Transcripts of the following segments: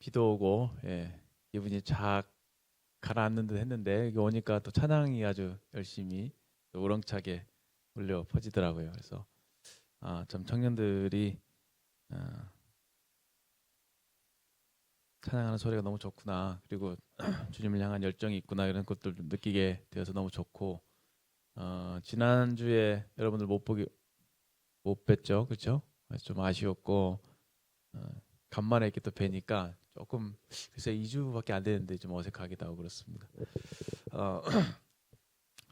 비도 오고 기분이 착 가라앉는 듯 했는데 여기 오니까 또 찬양이 아주 열심히 또 우렁차게 울려 퍼지더라고요. 그래서 참 청년들이 아, 찬양하는 소리가 너무 좋구나. 그리고 주님을 향한 열정이 있구나 이런 것들 좀 느끼게 되어서 너무 좋고 지난주에 여러분들 못 뵀죠, 그렇죠? 좀 아쉬웠고 어, 간만에 이렇게 또 뵈니까 조금 글쎄 2주밖에 안 되는데 좀 어색하기도 하고 그렇습니다. 어,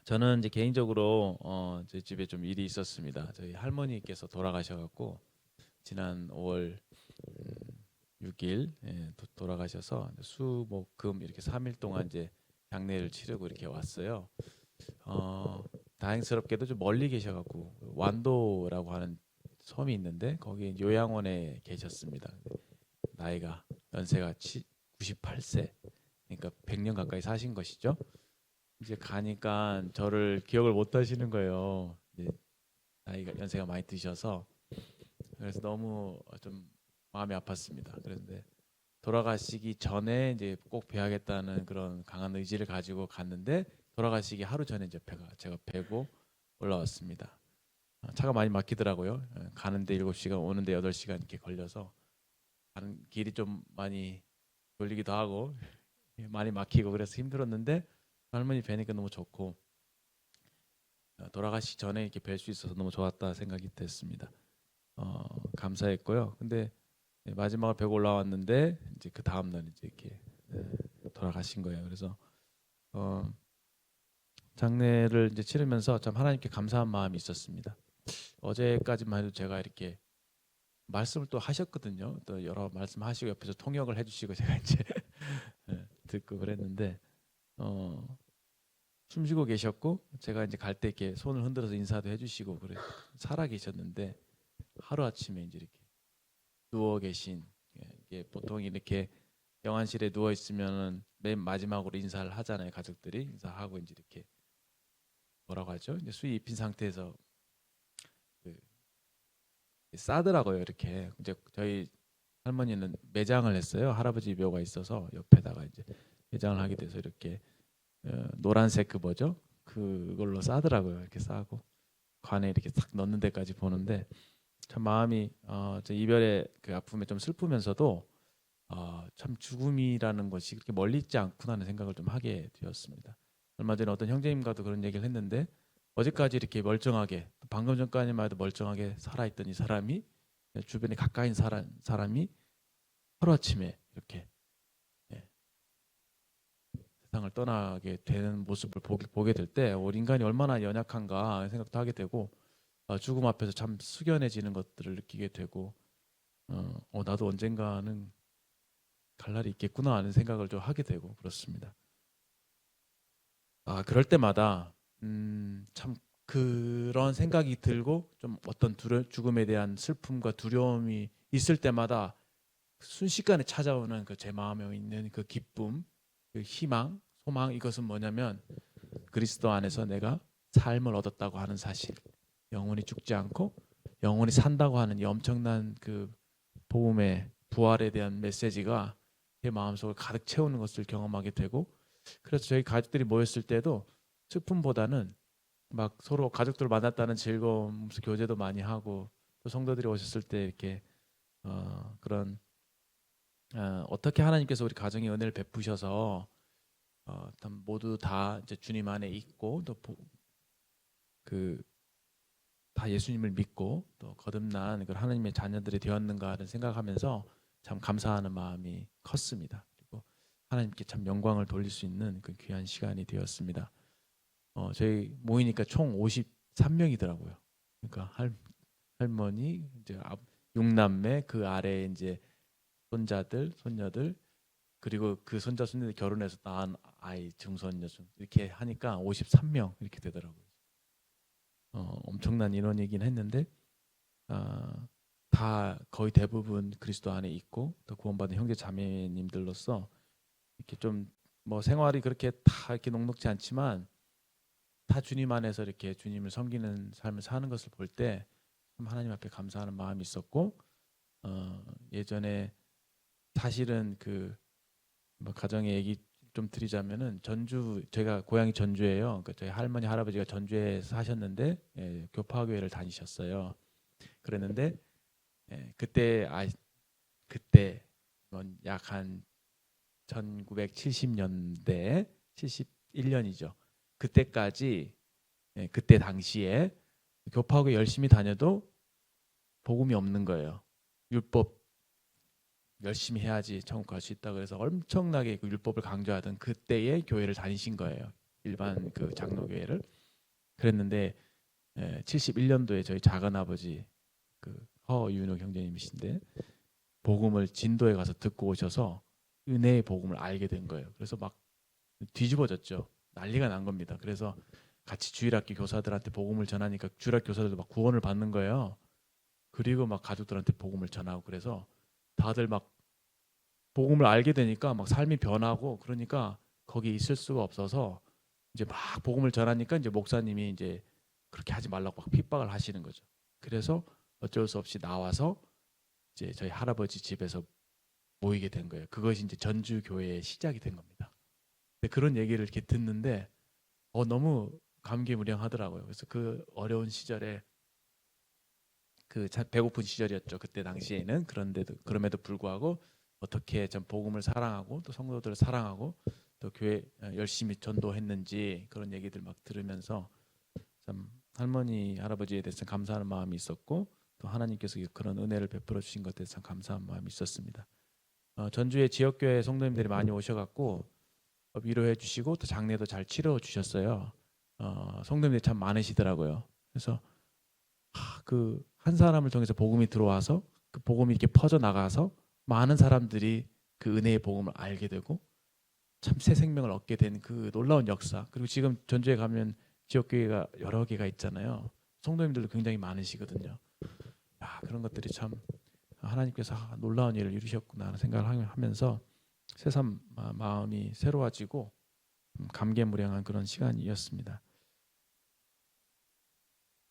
저는 이제 개인적으로 저희 집에 좀 일이 있었습니다. 저희 할머니께서 돌아가셔갖고 지난 5월 6일 돌아가셔서 수, 목, 금 이렇게 3일 동안 이제 장례를 치르고 이렇게 왔어요. 어, 다행스럽게도 좀 멀리 계셔갖고 완도라고 하는 섬이 있는데 거기 요양원에 계셨습니다. 나이가 연세가 98세, 그러니까 100년 가까이 사신 것이죠. 이제 가니까 저를 기억을 못 하시는 거예요. 이제 나이가 연세가 많이 드셔서 그래서 너무 좀 마음이 아팠습니다. 그런데 돌아가시기 전에 이제 꼭 뵈야겠다는 그런 강한 의지를 가지고 갔는데 돌아가시기 하루 전에 이제 제가 뵈고 올라왔습니다. 차가 많이 막히더라고요. 가는데 7시간, 오는데 8시간 이렇게 걸려서 가는 길이 좀 많이 졸리기도 하고 많이 막히고 그래서 힘들었는데 할머니 뵈니까 너무 좋고 돌아가시기 전에 이렇게 뵐 수 있어서 너무 좋았다 생각이 됐습니다. 감사했고요. 근데 마지막을 뵈고 올라왔는데 이제 그 다음 날 이제 이렇게 돌아가신 거예요. 그래서 어, 장례를 이제 치르면서 참 하나님께 감사한 마음이 있었습니다. 어제까지만 해도 제가 이렇게 말씀을 또 하셨거든요. 또 여러 말씀하시고 옆에서 통역을 해주시고 제가 이제 듣고 그랬는데 숨쉬고 계셨고 제가 이제 갈 때 이렇게 손을 흔들어서 인사도 해주시고 그래 살아 계셨는데 하루 아침에 이제 이렇게 누워 계신 이게 보통 이렇게 영안실에 누워 있으면은 맨 마지막으로 인사를 하잖아요. 가족들이 인사하고 이제 이렇게 뭐라고 하죠? 이제 수의 입힌 상태에서 그 싸더라고요. 이렇게 이제 저희 할머니는 매장을 했어요. 할아버지 묘가 있어서 옆에다가 이제 매장을 하게 돼서 이렇게 노란색 그 뭐죠? 그걸로 싸더라고요. 이렇게 싸고 관에 이렇게 탁 넣는 데까지 보는데 참 마음이 저 이별의 그 아픔에 좀 슬프면서도 참 죽음이라는 것이 그렇게 멀리 있지 않구나 하는 생각을 좀 하게 되었습니다. 얼마 전에 어떤 형제님과도 그런 얘기를 했는데 어제까지 이렇게 멀쩡하게 방금 전까지만 해도 멀쩡하게 살아있던 이 사람이 주변에 가까이 사람이 하루아침에 이렇게 예, 세상을 떠나게 되는 모습을 보게 될 때 인간이 얼마나 연약한가 생각도 하게 되고 죽음 앞에서 참 숙연해지는 것들을 느끼게 되고 나도 언젠가는 갈 날이 있겠구나 하는 생각을 좀 하게 되고 그렇습니다. 그럴 때마다 참 그런 생각이 들고 좀 어떤 죽음에 대한 슬픔과 두려움이 있을 때마다 순식간에 찾아오는 그 제 마음에 있는 그 기쁨, 그 희망, 소망 이것은 뭐냐면 그리스도 안에서 내가 삶을 얻었다고 하는 사실, 영원히 죽지 않고 영원히 산다고 하는 이 엄청난 그 복음의 부활에 대한 메시지가 제 마음속을 가득 채우는 것을 경험하게 되고 그래서 저희 가족들이 모였을 때도 슬픔보다는 막 서로 가족들 만났다는 즐거움, 교제도 많이 하고 또 성도들이 오셨을 때 이렇게 그런 어떻게 하나님께서 우리 가정에 은혜를 베푸셔서 모두 다 이제 주님 안에 있고 또 그 다 예수님을 믿고 또 거듭난 그 하나님의 자녀들이 되었는가를 생각하면서 참 감사하는 마음이 컸습니다. 그리고 하나님께 참 영광을 돌릴 수 있는 그 귀한 시간이 되었습니다. 저희 모이니까 총 53명이더라고요. 그러니까 할머니 이제 6남매 그 아래 이제 손자들, 손녀들 그리고 그 손자 손녀들 결혼해서 낳은 아이 증손녀 이렇게 하니까 53명 이렇게 되더라고요. 엄청난 인원이긴 했는데 다 거의 대부분 그리스도 안에 있고 또 구원받은 형제 자매님들로서 이렇게 좀 뭐 생활이 그렇게 다 이렇게 녹록지 않지만 다 주님 안에서 이렇게 주님을 섬기는 삶을 사는 것을 볼 때 하나님 앞에 감사하는 마음이 있었고 예전에 사실은 뭐 가정의 얘기 좀 드리자면은 전주 제가 고향이 전주예요. 그러니까 저희 할머니 할아버지가 전주에 사셨는데 교파교회를 다니셨어요. 그랬는데 그때 약한 1970년대 71년이죠. 그때까지 그때 당시에 교파학교 열심히 다녀도 복음이 없는 거예요. 율법 열심히 해야지 천국 갈 수 있다 그래서 엄청나게 그 율법을 강조하던 그때의 교회를 다니신 거예요. 일반 그 장로교회를. 그랬는데 71년도에 저희 작은아버지 그 허윤호 형제님이신데 복음을 진도에 가서 듣고 오셔서 은혜의 복음을 알게 된 거예요. 그래서 막 뒤집어졌죠. 난리가 난 겁니다. 그래서 같이 주일학교 교사들한테 복음을 전하니까 주일학교 교사들도 막 구원을 받는 거예요. 그리고 막 가족들한테 복음을 전하고 그래서 다들 막 복음을 알게 되니까 막 삶이 변하고 그러니까 거기 있을 수가 없어서 이제 막 복음을 전하니까 이제 목사님이 이제 그렇게 하지 말라고 막 핍박을 하시는 거죠. 그래서 어쩔 수 없이 나와서 이제 저희 할아버지 집에서 모이게 된 거예요. 그것이 이제 전주 교회의 시작이 된 겁니다. 근데 그런 얘기를 이렇게 듣는데 너무 감개무량하더라고요. 그래서 그 어려운 시절에 배고픈 시절이었죠. 그때 당시에는 그럼에도 불구하고 어떻게 전 복음을 사랑하고 또 성도들을 사랑하고 또 교회 열심히 전도했는지 그런 얘기들 막 들으면서 참 할머니 할아버지에 대해서 감사하는 마음이 있었고 또 하나님께서 그런 은혜를 베풀어 주신 것에 대해서 감사한 마음이 있었습니다. 전주에 지역교회 성도님들이 많이 오셔갖고 위로해 주시고 또 장례도 잘 치러 주셨어요. 성도님들이 참 많으시더라고요. 그래서 그 한 사람을 통해서 복음이 들어와서 그 복음이 이렇게 퍼져 나가서 많은 사람들이 그 은혜의 복음을 알게 되고 참 새 생명을 얻게 된 그 놀라운 역사. 그리고 지금 전주에 가면 지역교회가 여러 개가 있잖아요. 성도님들도 굉장히 많으시거든요. 그런 것들이 참 하나님께서 놀라운 일을 이루셨구나 하는 생각을 하면서 새삼 마음이 새로워지고 감개무량한 그런 시간이었습니다.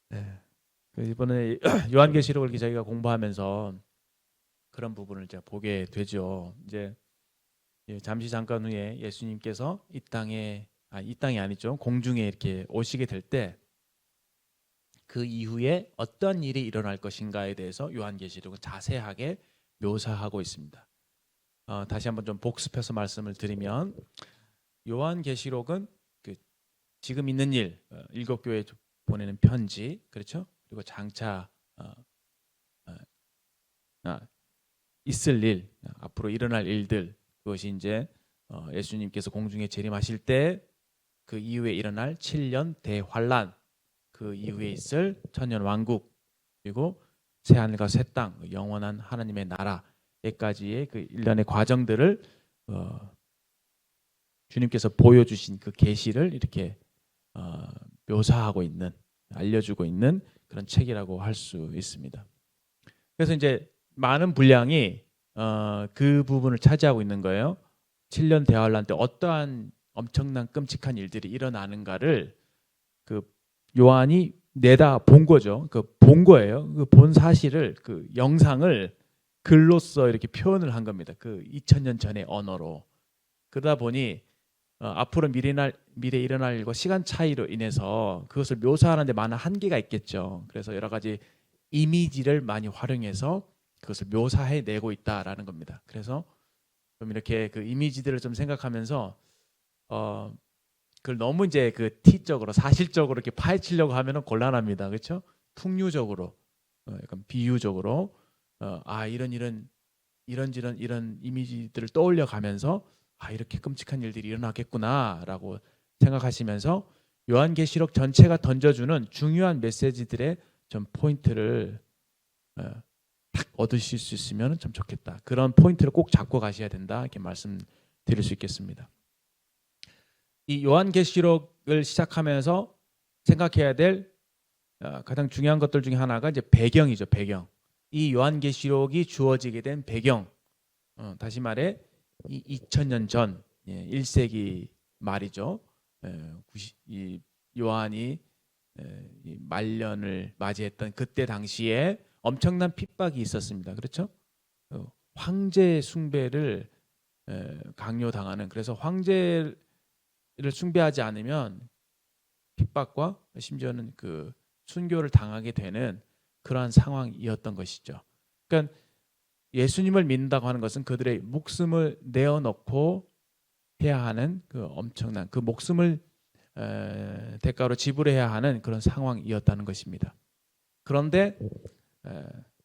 네. 이번에 요한계시록을 저희가 공부하면서 그런 부분을 제가 보게 되죠. 이제 잠시 잠깐 후에 예수님께서 이 땅이 아니죠. 공중에 이렇게 오시게 될 때 그 이후에 어떤 일이 일어날 것인가에 대해서 요한계시록은 자세하게 묘사하고 있습니다. 다시 한번 좀 복습해서 말씀을 드리면 요한계시록은 지금 있는 일, 일곱 교회에 보내는 편지, 그렇죠? 그리고 장차 있을 일, 앞으로 일어날 일들, 그것이 이제 예수님께서 공중에 재림하실 때 그 이후에 일어날 7년 대환란, 그 이후에 있을 천년 왕국, 그리고 새 하늘과 새 땅, 영원한 하나님의 나라에까지의 그 일련의 과정들을 주님께서 보여주신 그 계시를 이렇게 묘사하고 있는, 알려주고 있는 그런 책이라고 할 수 있습니다. 그래서 이제 많은 분량이 그 부분을 차지하고 있는 거예요. 7년 대환란 때 어떠한 엄청난 끔찍한 일들이 일어나는가를 그 요한이 내다 본 거죠. 본 거예요. 그 본 사실을 그 영상을 글로써 이렇게 표현을 한 겁니다. 그 2000년 전의 언어로. 그러다 보니 앞으로 미래 일어날 일과 시간 차이로 인해서 그것을 묘사하는 데 많은 한계가 있겠죠. 그래서 여러 가지 이미지를 많이 활용해서 그것을 묘사해 내고 있다라는 겁니다. 그래서 좀 이렇게 그 이미지들을 좀 생각하면서 그걸 너무 이제 그 티적으로 사실적으로 이렇게 파헤치려고 하면은 곤란합니다. 그렇죠? 풍류적으로, 약간 비유적으로 이런 이미지들을 떠올려 가면서 이렇게 끔찍한 일들이 일어나겠구나라고 생각하시면서 요한계시록 전체가 던져주는 중요한 메시지들의 좀 포인트를 딱 얻으실 수 있으면 참 좋겠다. 그런 포인트를 꼭 잡고 가셔야 된다. 이렇게 말씀드릴 수 있겠습니다. 이 요한계시록을 시작하면서 생각해야 될 가장 중요한 것들 중에 하나가 이제 배경이죠. 배경. 이 요한계시록이 주어지게 된 배경. 다시 말해 이 2000년 전 1세기 말이죠. 이 요한이 이 말년을 맞이했던 그때 당시에 엄청난 핍박이 있었습니다. 그렇죠? 황제 숭배를 강요당하는, 그래서 황제를 숭배하지 않으면 핍박과 심지어는 그 순교를 당하게 되는 그러한 상황이었던 것이죠. 그러니까 예수님을 믿는다고 하는 것은 그들의 목숨을 내어놓고 해야 하는 그 엄청난 그 목숨을 대가로 지불해야 하는 그런 상황이었다는 것입니다. 그런데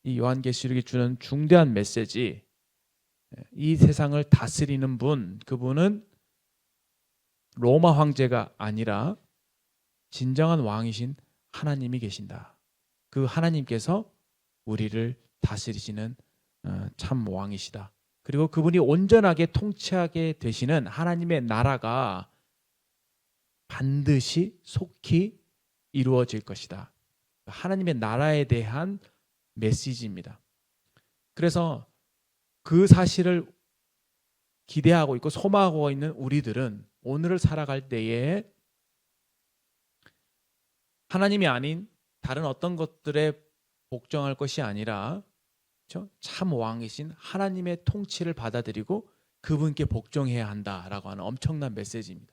이 요한계시록이 주는 중대한 메시지, 이 세상을 다스리는 분, 그분은 로마 황제가 아니라 진정한 왕이신 하나님이 계신다. 그 하나님께서 우리를 다스리시는 참 왕이시다. 그리고 그분이 온전하게 통치하게 되시는 하나님의 나라가 반드시 속히 이루어질 것이다. 하나님의 나라에 대한 메시지입니다. 그래서 그 사실을 기대하고 있고 소망하고 있는 우리들은 오늘을 살아갈 때에 하나님이 아닌 다른 어떤 것들에 복종할 것이 아니라, 그렇죠? 참 왕이신 하나님의 통치를 받아들이고 그분께 복종해야 한다라고 하는 엄청난 메시지입니다.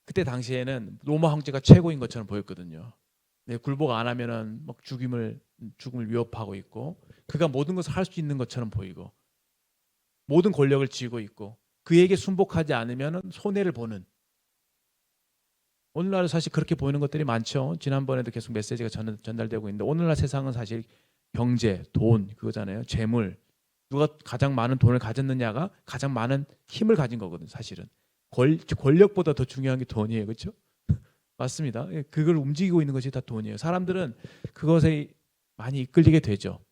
그때 당시에는 로마 황제가 최고인 것처럼 보였거든요. 굴복 안 하면은 막 죽음을 위협하고 있고, 그가 모든 것을 할 수 있는 것처럼 보이고, 모든 권력을 쥐고 있고, 그에게 순복하지 않으면은 손해를 보는. 오늘날 사실 그렇게 보이는 것들이 많죠. 지난번에도 계속 메시지가 전달되고 있는데, 오늘날 세상은 사실 경제, 돈 그거잖아요. 재물. 누가 가장 많은 돈을 가졌느냐가 가장 많은 힘을 가진 거거든. 사실은 권력보다 더 중요한 게 돈이에요. 그렇죠? 맞습니다. 그걸 움직이고 있는 것이 다 돈이에요. 사람들은 그것에 많이 이끌리게 되죠.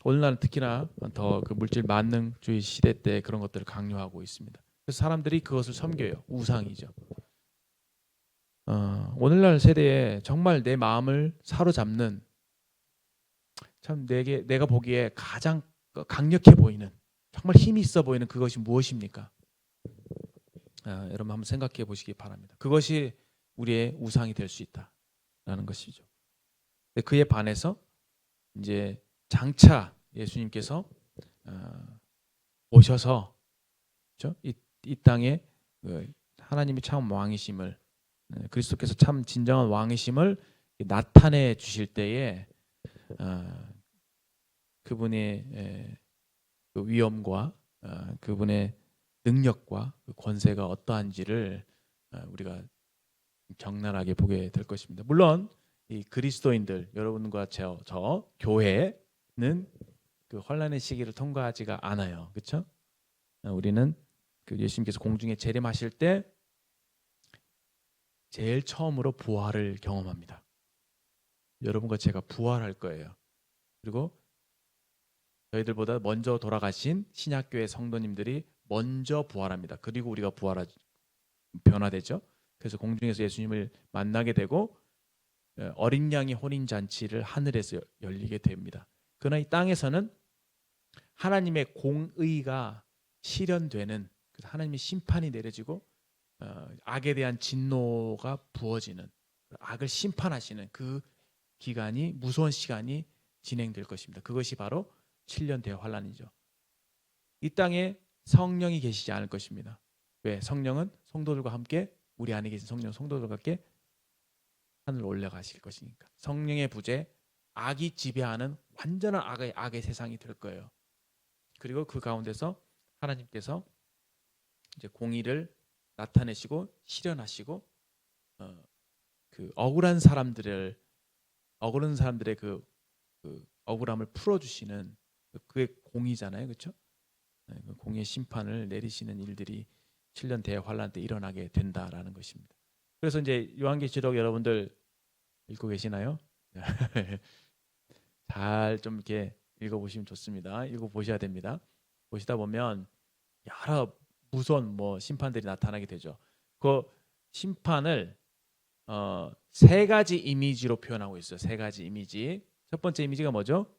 오늘날은 특히나 더 그 물질 만능주의 시대 때 그런 것들을 강요하고 있습니다. 그래서 사람들이 그것을 섬겨요. 우상이죠. 오늘날 세대에 정말 내 마음을 사로잡는, 참 내가 보기에 가장 강력해 보이는, 정말 힘이 있어 보이는 그것이 무엇입니까? 여러분 한번 생각해 보시기 바랍니다. 그것이 우리의 우상이 될 수 있다라는 것이죠. 그에 반해서 이제 장차 예수님께서 오셔서, 그렇죠? 이 땅에 하나님이 참 왕이심을, 그리스도께서 참 진정한 왕이심을 나타내 주실 때에 그분의 그 위엄과 그분의 능력과 그 권세가 어떠한지를 우리가 적나라하게 보게 될 것입니다. 물론 이 그리스도인들 여러분과 저 교회는 그 환란의 시기를 통과하지가 않아요. 그렇죠? 우리는 그 예수님께서 공중에 재림하실 때 제일 처음으로 부활을 경험합니다. 여러분과 제가 부활할 거예요. 그리고 저희들보다 먼저 돌아가신 신약교회 성도님들이 먼저 부활합니다. 그리고 우리가 변화되죠. 그래서 공중에서 예수님을 만나게 되고 어린 양의 혼인 잔치를 하늘에서 열리게 됩니다. 그러나 이 땅에서는 하나님의 공의가 실현되는, 하나님의 심판이 내려지고 악에 대한 진노가 부어지는, 악을 심판하시는 그 기간이, 무서운 시간이 진행될 것입니다. 그것이 바로 7년 대환란이죠. 이 땅에 성령이 계시지 않을 것입니다. 왜? 성령은 성도들과 함께, 우리 안에 계신 성도들과 함께 하늘 올라가실 것이니까. 성령의 부재, 악이 지배하는 완전한 악의 세상이 될 거예요. 그리고 그 가운데서 하나님께서 이제 공의를 나타내시고 실현하시고 그 억울한 사람들의 그 억울함을 풀어주시는 그게 공의잖아요, 그렇죠? 그 공의의 심판을 내리시는 일들이 7년 대환란 때 일어나게 된다라는 것입니다. 그래서 이제 요한계시록 여러분들 읽고 계시나요? 잘 좀 이렇게 읽어보시면 좋습니다. 읽어보셔야 됩니다. 보시다 보면 여러 무서운 심판들이 나타나게 되죠. 그 심판을 세 가지 이미지로 표현하고 있어요. 세 가지 이미지. 첫 번째 이미지가 뭐죠?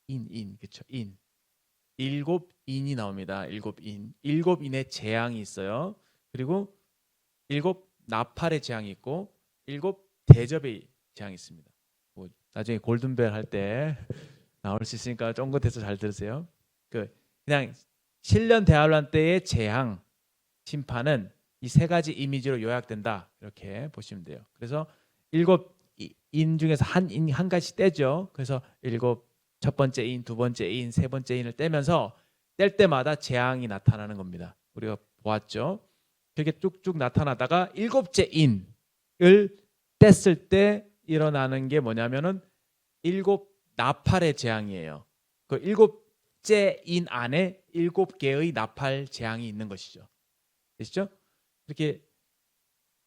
그렇죠. 일곱 인이 나옵니다. 일곱 인의 재앙이 있어요. 그리고 일곱 나팔의 재앙이 있고 일곱 대접의 재앙이 있습니다. 나중에 골든벨 할 때 나올 수 있으니까 쫑긋해서 잘 들으세요. 그냥 신년 대환란 때의 재앙 심판은 이 세 가지 이미지로 요약된다 이렇게 보시면 돼요. 그래서 일곱 인 중에서 한 가지 떼죠. 그래서 첫 번째 인, 두 번째 인, 세 번째 인을 떼면서 뗄 때마다 재앙이 나타나는 겁니다. 우리가 보았죠. 그렇게 쭉쭉 나타나다가 일곱째 인을 뗐을 때 일어나는 게 뭐냐면은 일곱 나팔의 재앙이에요. 그 일곱째 인 안에 일곱 개의 나팔 재앙이 있는 것이죠. 되시죠? 이렇게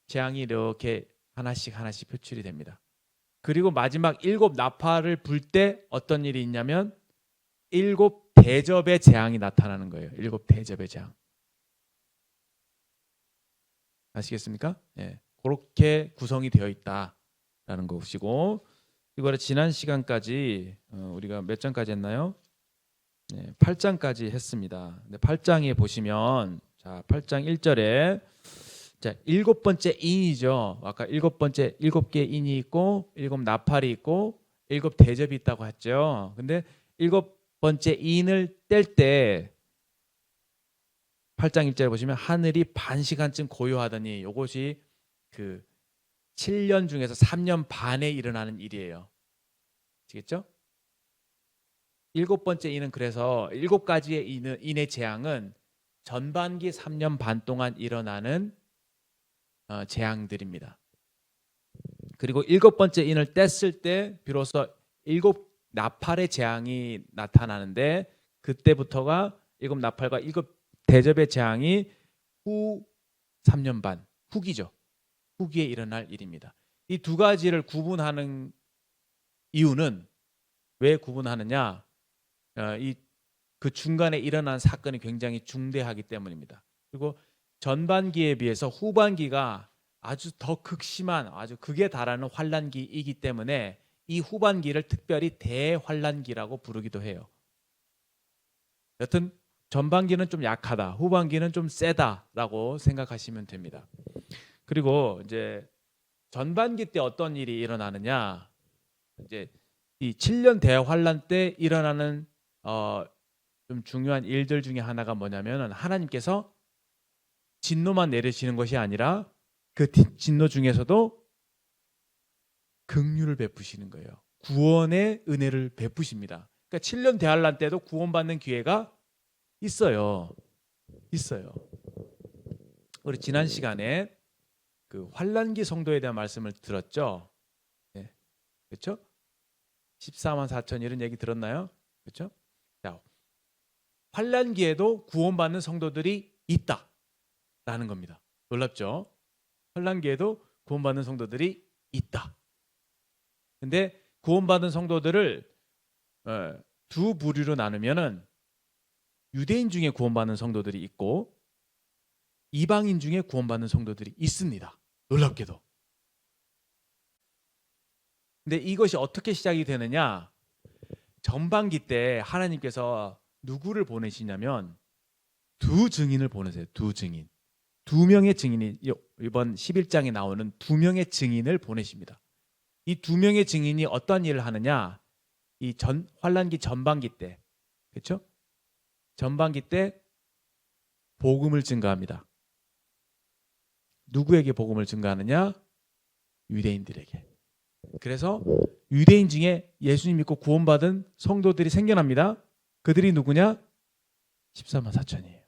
재앙이 이렇게 하나씩 표출이 됩니다. 그리고 마지막 일곱 나팔을 불 때 어떤 일이 있냐면 일곱 대접의 재앙이 나타나는 거예요. 일곱 대접의 재앙. 아시겠습니까? 예, 그렇게 구성이 되어 있다라는 것이고, 이거를 지난 시간까지 우리가 몇 장까지 했나요? 네, 8장까지 했습니다. 근데 8장에 보시면 자, 8장 1절에 자, 일곱 번째 인이죠. 아까 일곱 개 인이 있고 일곱 나팔이 있고 일곱 대접이 있다고 했죠. 근데 일곱 번째 인을 뗄 때 8장 1절에 보시면 하늘이 반 시간쯤 고요하더니 이것이 그 7년 중에서 3년 반에 일어나는 일이에요. 아시겠죠? 일곱 번째 인은 그래서 일곱 가지의 인의 재앙은 전반기 3년 반 동안 일어나는 재앙들입니다. 그리고 일곱 번째 인을 뗐을 때 비로소 일곱 나팔의 재앙이 나타나는데 그때부터가 일곱 나팔과 일곱 대접의 재앙이 후 3년 반 후기죠. 후기에 일어날 일입니다. 이 두 가지를 구분하는 이유는 왜 구분하느냐? 그 중간에 일어난 사건이 굉장히 중대하기 때문입니다. 그리고 전반기에 비해서 후반기가 아주 더 극심한 아주 극에 달하는 환란기이기 때문에 이 후반기를 특별히 대환란기라고 부르기도 해요. 여튼 전반기는 좀 약하다, 후반기는 좀 세다라고 생각하시면 됩니다. 그리고 이제 전반기 때 어떤 일이 일어나느냐? 이제 이 7년 대환란 때 일어나는 좀 중요한 일들 중에 하나가 뭐냐면 하나님께서 진노만 내리시는 것이 아니라 그 진노 중에서도 긍휼을 베푸시는 거예요. 구원의 은혜를 베푸십니다. 그러니까 7년 대환란 때도 구원받는 기회가 있어요. 우리 지난 시간에 그 환란기 성도에 대한 말씀을 들었죠. 네. 그렇죠? 14만 4천 이런 얘기 들었나요? 그렇죠? 자, 환란기에도 구원받는 성도들이 있다라는 겁니다. 놀랍죠? 환란기에도 구원받는 성도들이 있다. 근데 구원받은 성도들을 두 부류로 나누면은 유대인 중에 구원받는 성도들이 있고 이방인 중에 구원받는 성도들이 있습니다. 놀랍게도. 근데 이것이 어떻게 시작이 되느냐? 전반기 때 하나님께서 누구를 보내시냐면 두 증인을 보내세요. 두 증인. 두 명의 증인이 이번 11장에 나오는 두 명의 증인을 보내십니다. 이 두 명의 증인이 어떤 일을 하느냐? 이 환란기 전반기 때, 그렇죠? 전반기 때 복음을 증거합니다. 누구에게 복음을 증거하느냐? 유대인들에게. 그래서 유대인 중에 예수님 믿고 구원받은 성도들이 생겨납니다. 그들이 누구냐? 14만 4천이에요.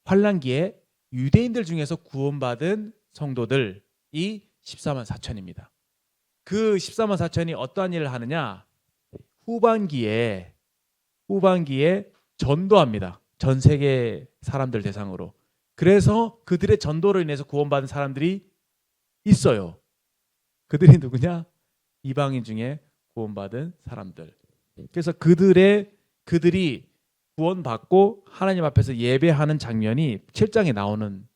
환란기에 유대인들 중에서 구원받은 성도들이 14만 4천입니다. 그 14만 4천이 어떠한 일을 하느냐? 후반기에 전도합니다. 전 세계 사람들 대상으로. 그래서 그들의 전도로 인해서 구원받은 사람들이 있어요. 그들이 누구냐? 이방인 중에 구원받은 사람들. 그래서 그들이 구원받고 하나님 앞에서 예배하는 장면이 7장에 나오는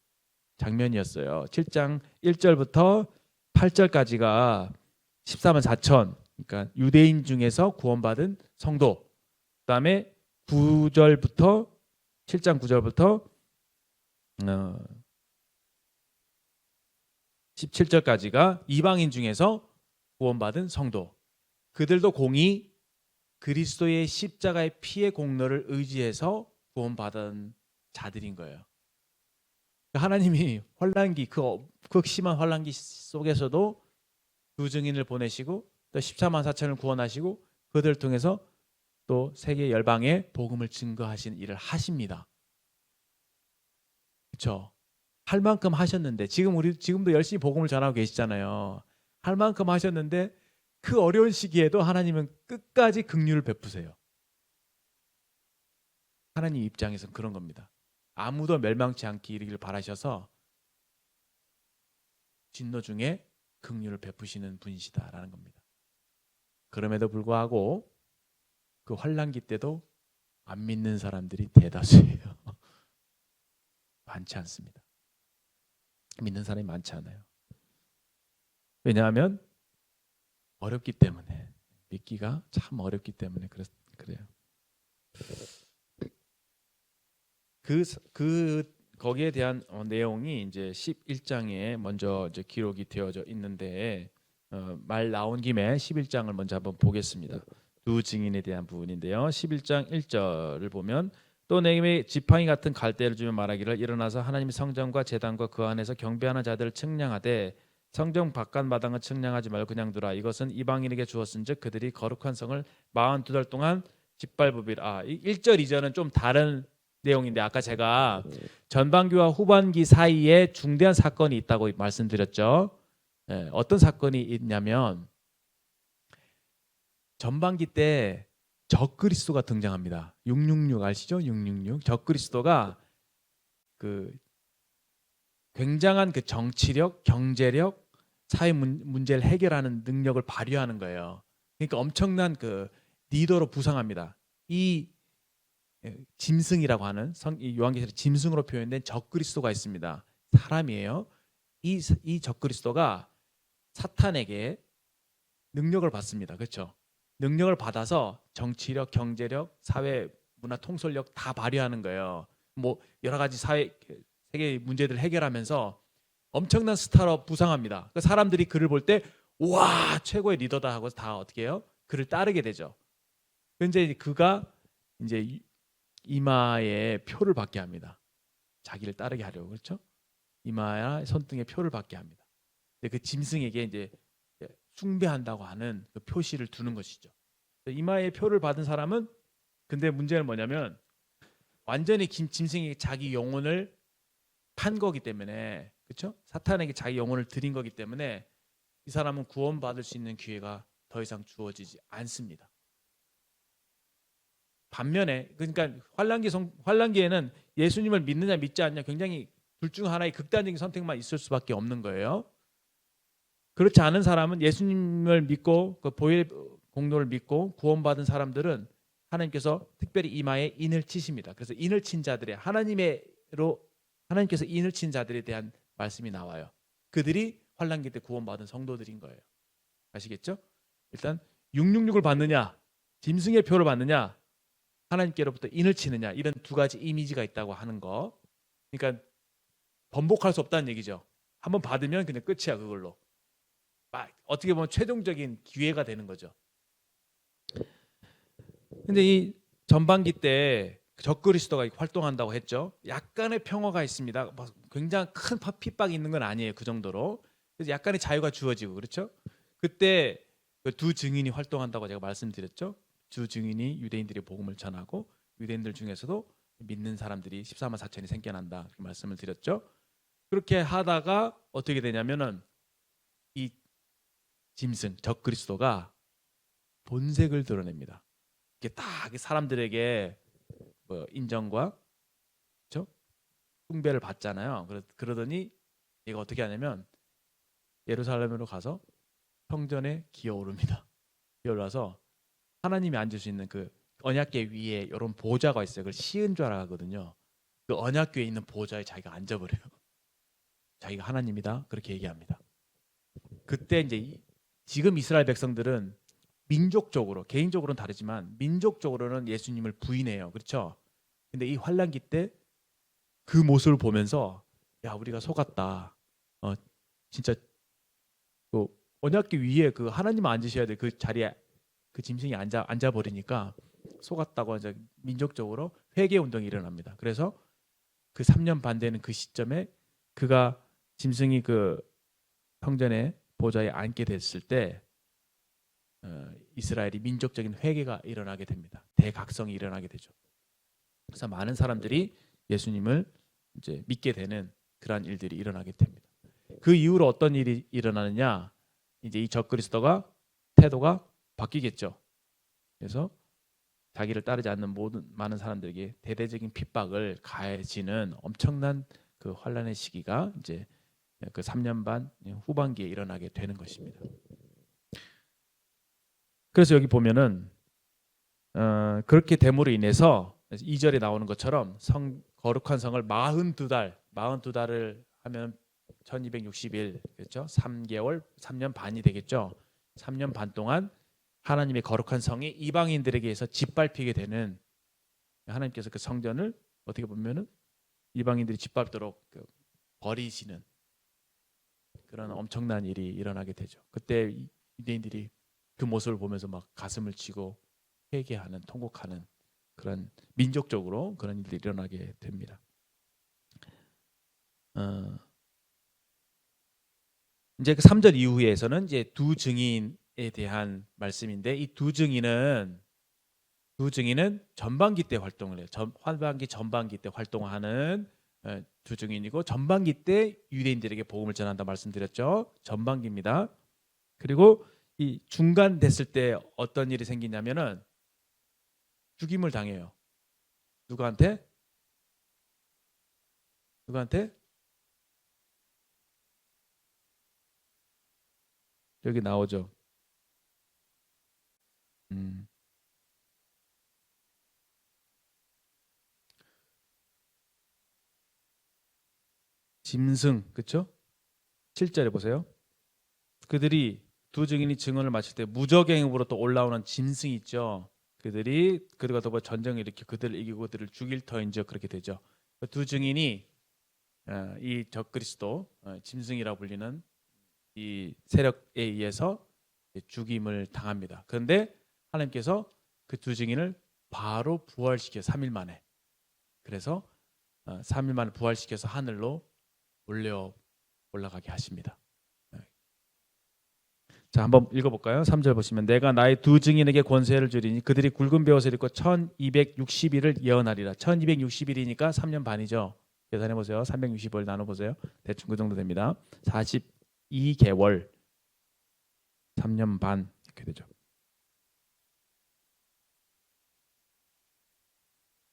장면이었어요. 7장 1절부터 8절까지가 14만 4천, 그러니까 유대인 중에서 구원받은 성도. 그다음에 7장 9절부터 17절까지가 이방인 중에서 구원받은 성도, 그들도 공이 그리스도의 십자가의 피의 공로를 의지해서 구원받은 자들인 거예요. 하나님이 환난기, 그 심한 환난기 속에서도 두 증인을 보내시고 또 14만 4천을 구원하시고 그들을 통해서 또 세계 열방에 복음을 증거하신 일을 하십니다. 그렇죠? 할 만큼 하셨는데 지금도 열심히 복음을 전하고 계시잖아요. 할 만큼 하셨는데 그 어려운 시기에도 하나님은 끝까지 긍휼을 베푸세요. 하나님 입장에서는 그런 겁니다. 아무도 멸망치 않게 이르기를 바라셔서 진노 중에 긍휼을 베푸시는 분이시다라는 겁니다. 그럼에도 불구하고 그 환난기 때도 안 믿는 사람들이 대다수예요. 많지 않습니다. 믿는 사람이 많지 않아요. 왜냐하면 어렵기 때문에, 믿기가 참 어렵기 때문에 그래요. 거기에 대한 내용이 이제 11장에 먼저 이제 기록이 되어져 있는데 말 나온 김에 11장을 먼저 한번 보겠습니다. 두 증인에 대한 부분인데요. 11장 1절을 보면 또 내게 지팡이 같은 갈대를 주며 말하기를 일어나서 하나님의 성전과 제단과 그 안에서 경배하는 자들을 측량하되 성전 바깥 마당을 측량하지 말고 그냥 두라. 이것은 이방인에게 주었은즉 그들이 거룩한 성을 42달 동안 짓밟으리라. 1절 2절은 좀 다른 내용인데 아까 제가 전반기와 후반기 사이에 중대한 사건이 있다고 말씀드렸죠. 어떤 사건이 있냐면 전반기 때 적그리스도가 등장합니다. 666 아시죠? 666 적그리스도가 그 굉장한 그 정치력, 경제력, 사회 문제를 해결하는 능력을 발휘하는 거예요. 그러니까 엄청난 그 리더로 부상합니다. 이 짐승이라고 하는 요한계시록 짐승으로 표현된 적그리스도가 있습니다. 사람이에요. 이 적그리스도가 사탄에게 능력을 받습니다. 그렇죠? 능력을 받아서 정치력, 경제력, 사회, 문화 통솔력 다 발휘하는 거예요. 뭐 여러 가지 세계 문제들을 해결하면서 엄청난 스타로 부상합니다. 그러니까 사람들이 그를 볼 때 와 최고의 리더다 하고 다 어떻게 해요? 그를 따르게 되죠. 그런데 그가 이제 이마에 표를 받게 합니다. 자기를 따르게 하려고 그렇죠? 이마나 손등에 표를 받게 합니다. 그 짐승에게 이제 숭배한다고 하는 그 표시를 두는 것이죠. 이마에 표를 받은 사람은 근데 문제는 뭐냐면 완전히 짐승이 자기 영혼을 판 거기 때문에 그렇죠? 사탄에게 자기 영혼을 드린 거기 때문에 이 사람은 구원받을 수 있는 기회가 더 이상 주어지지 않습니다. 반면에 그러니까 환란기에는 예수님을 믿느냐 믿지 않느냐 굉장히 둘 중 하나의 극단적인 선택만 있을 수밖에 없는 거예요. 그렇지 않은 사람은 예수님을 믿고 그 보혈 공로를 믿고 구원받은 사람들은 하나님께서 특별히 이마에 인을 치십니다. 그래서 인을 친 자들의 하나님께서 인을 친 자들에 대한 말씀이 나와요. 그들이 환난기 때 구원받은 성도들인 거예요. 아시겠죠? 일단 666을 받느냐, 짐승의 표를 받느냐, 하나님께로부터 인을 치느냐 이런 두 가지 이미지가 있다고 하는 거. 그러니까 번복할 수 없다는 얘기죠. 한번 받으면 그냥 끝이야 그걸로. 어떻게 보면 최종적인 기회가 되는 거죠. 근데 이 전반기 때 적그리스도가 활동한다고 했죠. 약간의 평화가 있습니다. 굉장히 큰 핍박이 있는 건 아니에요. 그 정도로. 그래서 약간의 자유가 주어지고 그렇죠. 그때 그 두 증인이 활동한다고 제가 말씀드렸죠. 두 증인이 유대인들의 복음을 전하고 유대인들 중에서도 믿는 사람들이 14만 4천이 생겨난다 이렇게 말씀을 드렸죠. 그렇게 하다가 어떻게 되냐면은 이 짐승 적그리스도가 본색을 드러냅니다. 이게 딱 사람들에게 인정과 그렇죠? 숭배를 받잖아요. 그러더니 얘가 어떻게 하냐면 예루살렘으로 가서 성전에 기어오릅니다. 기어올라서 하나님이 앉을 수 있는 그 언약궤 위에 이런 보좌가 있어요. 그걸 시은 줄 알거든요. 그 언약궤에 있는 보좌에 자기가 앉아버려요. 자기가 하나님이다 그렇게 얘기합니다. 그때 이제 지금 이스라엘 백성들은 민족적으로 개인적으로는 다르지만 민족적으로는 예수님을 부인해요. 그렇죠? 근데 이 환난기 때 그 모습을 보면서 야 우리가 속았다. 진짜 언약궤 위에 그 하나님 앉으셔야 돼. 그 자리에 그 짐승이 앉아 버리니까 속았다고 이제 민족적으로 회개 운동이 일어납니다. 그래서 그 3년 반 되는 그 시점에 그가 짐승이 그 성전의 보좌에 앉게 됐을 때 이스라엘이 민족적인 회개가 일어나게 됩니다. 대각성이 일어나게 되죠. 그래서 많은 사람들이 예수님을 이제 믿게 되는 그러한 일들이 일어나게 됩니다. 그 이후로 어떤 일이 일어나느냐? 이제 이 적그리스도가 태도가 바뀌겠죠. 그래서 자기를 따르지 않는 모든 많은 사람들에게 대대적인 핍박을 가해지는 엄청난 그 환란의 시기가 이제 그 3년 반 후반기에 일어나게 되는 것입니다. 그래서 여기 보면은 그렇게 됨으로 인해서 2절에 나오는 것처럼 거룩한 성을 42달을 하면 1260일 그렇죠? 3개월, 3년 반이 되겠죠. 3년 반 동안 하나님의 거룩한 성이 이방인들에게 서 짓밟히게 되는, 하나님께서 그 성전을 어떻게 보면은 이방인들이 짓밟도록 버리시는 그런 엄청난 일이 일어나게 되죠. 그때 유대인들이 그 모습을 보면서 막 가슴을 치고 회개하는, 통곡하는 그런 민족적으로 그런 일들이 일어나게 됩니다. 이제 그 3절 이후에서는 이제 두 증인에 대한 말씀인데, 이 두 증인은 전반기 때 활동을 해요. 환반기 전반기 때 활동하는 두 증인이고, 전반기 때 유대인들에게 복음을 전한다 말씀드렸죠. 전반기입니다. 그리고 이 중간 됐을 때 어떤 일이 생기냐면은 죽임을 당해요. 누구한테? 여기 나오죠. 짐승, 그렇죠? 7절에 보세요. 그들이 두 증인이 증언을 마칠 때 무적행으로 또 올라오는 짐승이 있죠. 그들이 그들과 더불어 전쟁을 일으켜 그들을 이기고 그들을 죽일 터인즉 그렇게 되죠. 두 증인이 이 적그리스도 짐승이라고 불리는 이 세력에 의해서 죽임을 당합니다. 그런데 하나님께서 그 두 증인을 바로 부활시켜 3일 만에, 그래서 3일 만에 부활시켜서 하늘로 올라가게 하십니다. 자, 한번 읽어볼까요? 3절 보시면 내가 나의 두 증인에게 권세를 주리니 그들이 굵은 베옷을 입고 1260일을 예언하리라. 1260일이니까 3년 반이죠. 계산해 보세요. 360을 나눠보세요. 대충 그 정도 됩니다. 42개월 3년 반 이렇게 되죠.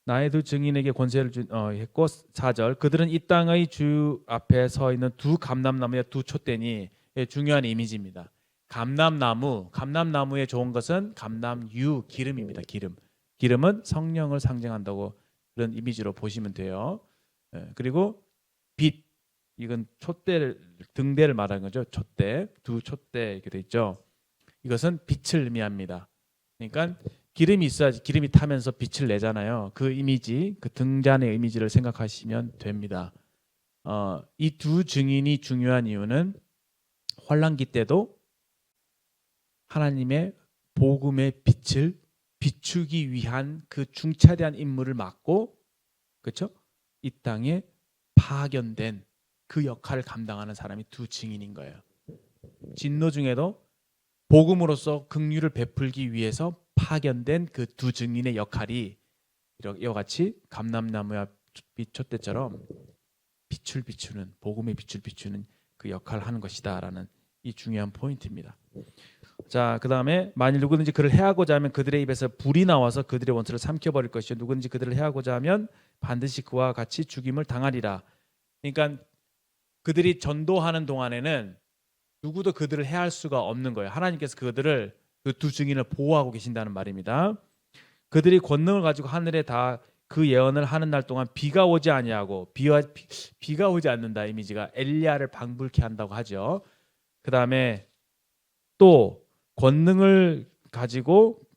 나의 두 증인에게 권세를 했고 4절 그들은 이 땅의 주 앞에 서 있는 두 감람나무의 두 촛대니, 중요한 이미지입니다. 감람나무의 좋은 것은 감람유, 기름입니다. 기름은 성령을 상징한다고 그런 이미지로 보시면 돼요. 그리고 빛, 이건 등대를 말하는 거죠. 두 촛대 이렇게 돼 있죠. 이것은 빛을 의미합니다. 그러니까 기름이 있어야지 기름이 타면서 빛을 내잖아요. 그 이미지, 그 등잔의 이미지를 생각하시면 됩니다. 이 두 증인이 중요한 이유는 환란기 때도 하나님의 복음의 빛을 비추기 위한 그 중차대한 임무를 맡고, 그렇죠? 이 땅에 파견된 그 역할을 감당하는 사람이 두 증인인 거예요. 진노 중에도 복음으로서 긍휼을 베풀기 위해서 파견된 그 두 증인의 역할이 이와 같이 감람나무와 촛대처럼 빛을 비추는, 복음의 빛을 비추는 그 역할을 하는 것이다라는 이 중요한 포인트입니다. 자, 그 다음에 만일 누구든지 그를 해하고자 하면 그들의 입에서 불이 나와서 그들의 원수를 삼켜버릴 것이요 누구든지 그들을 해하고자 하면 반드시 그와 같이 죽임을 당하리라. 그러니까 그들이 전도하는 동안에는 누구도 그들을 해할 수가 없는 거예요. 하나님께서 그들을, 그 두 증인을 보호하고 계신다는 말입니다. 그들이 권능을 가지고 하늘에 다 그 예언을 하는 날 동안 비가 오지 아니하고, 비가 오지 않는다 이미지가 엘리야를 방불케 한다고 하죠. 그 다음에 또 권능을 가지고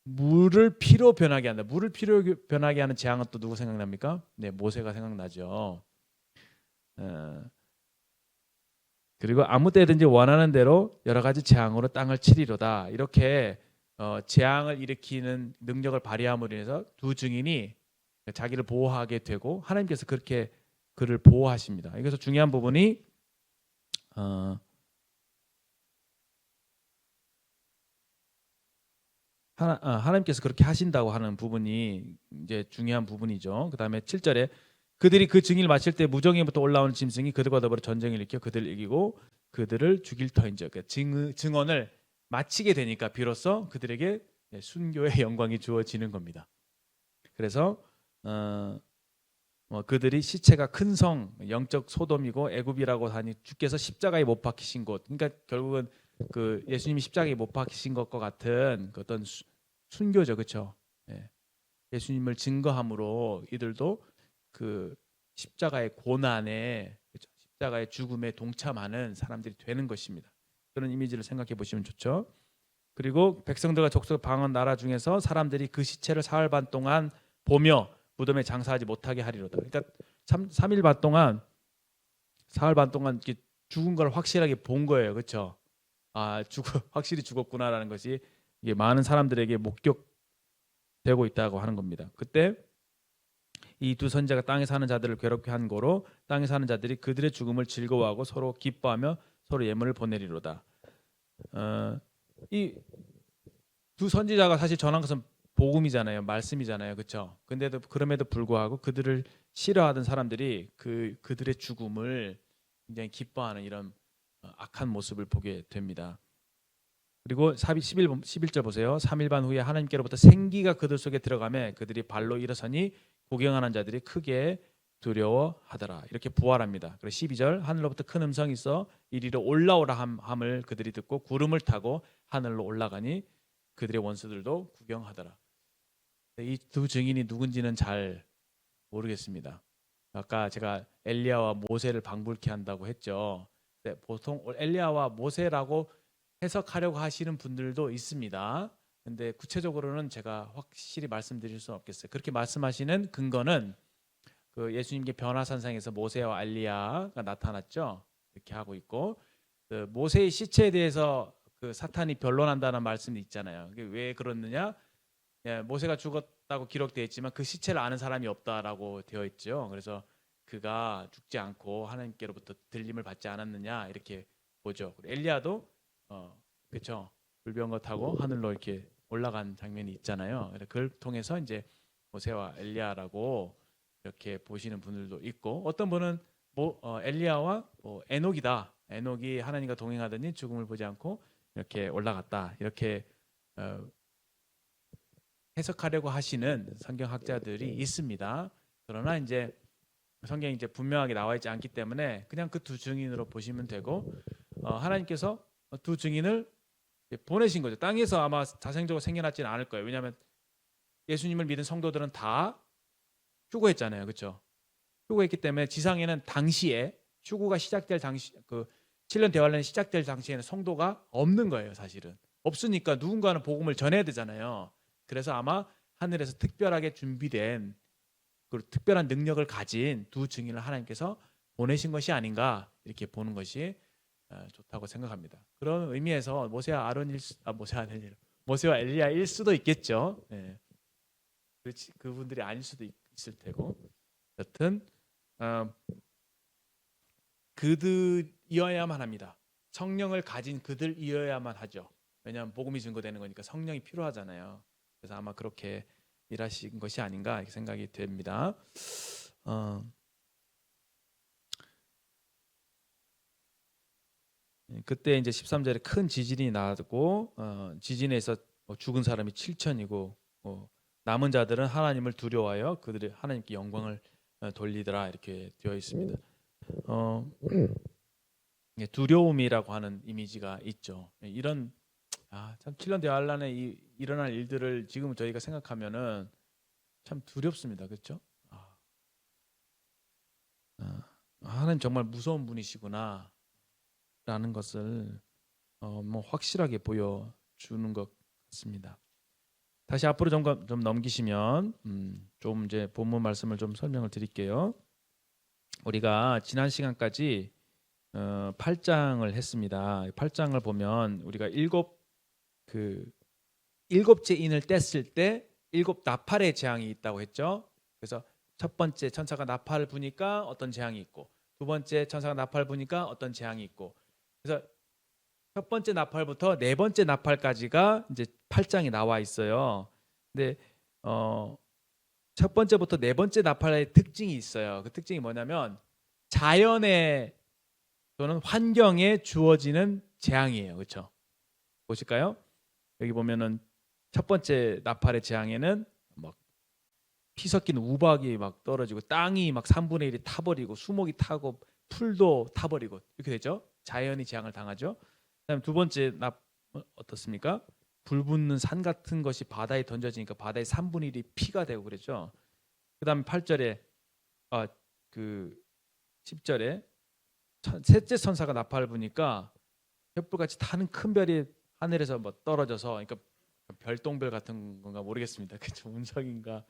물을 피로 변하게 한다. 물을 피로 변하게 하는 재앙은 또 누구 생각납니까? 네, 모세가 생각나죠. 그리고 아무 때든지 원하는 대로 여러 가지 재앙으로 땅을 치리로다. 이렇게 재앙을 일으키는 능력을 발휘함으로 인해서 두 증인이 자기를 보호하게 되고 하나님께서 그렇게 그를 보호하십니다. 여기서 중요한 부분이 하나님께서 그렇게 하신다고 하는 부분이 이제 중요한 부분이죠. 그 다음에 7절에 그들이 그 증인을 마칠 때 무정에부터 올라오는 짐승이 그들과 더불어 전쟁을 일으켜 그들을 이기고 그들을 죽일 터인즉 증언을 마치게 되니까 비로소 그들에게 순교의 영광이 주어지는 겁니다. 그래서 그들이 시체가 큰 성, 영적 소돔이고 애굽이라고 하니 주께서 십자가에 못 박히신 곳. 그러니까 결국은 그 예수님이 십자가에 못 박히신 것과 같은 그 어떤 순교죠, 그렇죠? 예수님을 증거함으로 이들도 그 십자가의 고난에, 그렇죠? 십자가의 죽음에 동참하는 사람들이 되는 것입니다. 그런 이미지를 생각해 보시면 좋죠. 그리고 백성들과 족속 방언 나라 중에서 사람들이 그 시체를 사흘 반 동안 보며 무덤에 장사하지 못하게 하리로다. 그러니까 3일 반 동안 사흘 반 동안 이렇게 죽은 걸 확실하게 본 거예요, 그렇죠? 확실히 죽었구나라는 것이 이게 많은 사람들에게 목격되고 있다고 하는 겁니다. 그때 이 두 선지자가 땅에 사는 자들을 괴롭게 한 거로 땅에 사는 자들이 그들의 죽음을 즐거워하고 서로 기뻐하며 서로 예물을 보내리로다. 이 두 선지자가 사실 전한 것은 복음이잖아요, 말씀이잖아요, 그렇죠? 근데도 그럼에도 불구하고 그들을 싫어하던 사람들이 그들의 죽음을 굉장히 기뻐하는 이런 악한 모습을 보게 됩니다. 그리고 11절 보세요. 3일 반 후에 하나님께로부터 생기가 그들 속에 들어가매 그들이 발로 일어서니 구경하는 자들이 크게 두려워하더라. 이렇게 부활합니다. 그리고 12절 하늘로부터 큰 음성이 있어 이리로 올라오라 함을 그들이 듣고 구름을 타고 하늘로 올라가니 그들의 원수들도 구경하더라. 이 두 증인이 누군지는 잘 모르겠습니다. 아까 제가 엘리야와 모세를 방불케 한다고 했죠. 보통 엘리야와 모세라고 해석하려고 하시는 분들도 있습니다. 근데 구체적으로는 제가 확실히 말씀드릴 수는 없겠어요. 그렇게 말씀하시는 근거는 그 예수님께 변화산상에서 모세와 엘리야가 나타났죠. 이렇게 하고 있고 그 모세의 시체에 대해서 그 사탄이 변론한다는 말씀이 있잖아요. 왜 그렇느냐? 모세가 죽었다고 기록되어 있지만 그 시체를 아는 사람이 없다라고 되어 있죠. 그래서 그가 죽지 않고 하나님께로부터 들림을 받지 않았느냐 이렇게 보죠. 엘리야도 그렇죠. 불병거 타고 하늘로 이렇게 올라간 장면이 있잖아요. 그걸 통해서 이제 모세와 엘리야라고 이렇게 보시는 분들도 있고 어떤 분은 엘리야와 에녹이다. 에녹이 하나님과 동행하더니 죽음을 보지 않고 이렇게 올라갔다. 이렇게 해석하려고 하시는 성경학자들이 있습니다. 그러나 이제 성경이 이제 분명하게 나와 있지 않기 때문에 그냥 그 두 증인으로 보시면 되고 하나님께서 두 증인을 보내신 거죠. 땅에서 아마 자생적으로 생겨났지는 않을 거예요. 왜냐하면 예수님을 믿은 성도들은 다 휴거했잖아요, 그렇죠? 휴거했기 때문에 지상에는 당시에 휴거가 시작될 당시 그 7년 대환란이 시작될 당시에는 성도가 없는 거예요, 사실은. 없으니까 누군가는 복음을 전해야 되잖아요. 그래서 아마 하늘에서 특별하게 준비된 그 특별한 능력을 가진 두 증인을 하나님께서 보내신 것이 아닌가 이렇게 보는 것이 좋다고 생각합니다. 그런 의미에서 모세와 엘리야일 수도 있겠죠. 그렇지, 그분들이 아닐 수도 있을 테고. 여튼 그들이어야만 합니다. 성령을 가진 그들이어야만 하죠. 왜냐하면 복음이 증거되는 거니까 성령이 필요하잖아요. 그래서 아마 그렇게 일하신 것이 아닌가 이렇게 생각이 됩니다. 그때 이제 13절에 큰 지진이 나고 지진에서 죽은 사람이 7천이고 남은 자들은 하나님을 두려워하여 그들이 하나님께 영광을 돌리더라 이렇게 되어 있습니다. 두려움이라고 하는 이미지가 있죠. 이런 참 7년 대환란에 일어날 일들을 지금 저희가 생각하면은 참 두렵습니다. 그렇죠? 하나님 정말 무서운 분이시구나 라는 것을 확실하게 보여주는 것 같습니다. 다시 앞으로 좀 넘기시면 좀 이제 본문 말씀을 좀 설명을 드릴게요. 우리가 지난 시간까지 8장을 했습니다. 8장을 보면 우리가 일곱째 인을 뗐을 때 일곱 나팔의 재앙이 있다고 했죠. 그래서 첫 번째 천사가 나팔을 부니까 어떤 재앙이 있고, 두 번째 천사가 나팔을 부니까 어떤 재앙이 있고, 그래서 첫 번째 나팔부터 네 번째 나팔까지가 이제 8장이 나와 있어요. 근데 첫 번째부터 네 번째 나팔의 특징이 있어요. 그 특징이 뭐냐면 자연의 또는 환경에 주어지는 재앙이에요. 그렇죠? 보실까요? 여기 보면은 첫 번째 나팔의 재앙에는 막 피 섞인 우박이 막 떨어지고 땅이 막 3분의 1이 타버리고 수목이 타고 풀도 타버리고 이렇게 되죠. 자연이 재앙을 당하죠. 그다음 두 번째 어떻습니까? 불 붙는 산 같은 것이 바다에 던져지니까 바다의 3분의 1이 피가 되고 그랬죠. 그다음에 8절에 그 10절에 셋째 천사가 나팔을 부니까 횃불같이 타는 큰 별이 하늘에서 뭐 떨어져서, 그러니까 별똥별 같은 건가 모르겠습니다. 그죠? 운석인가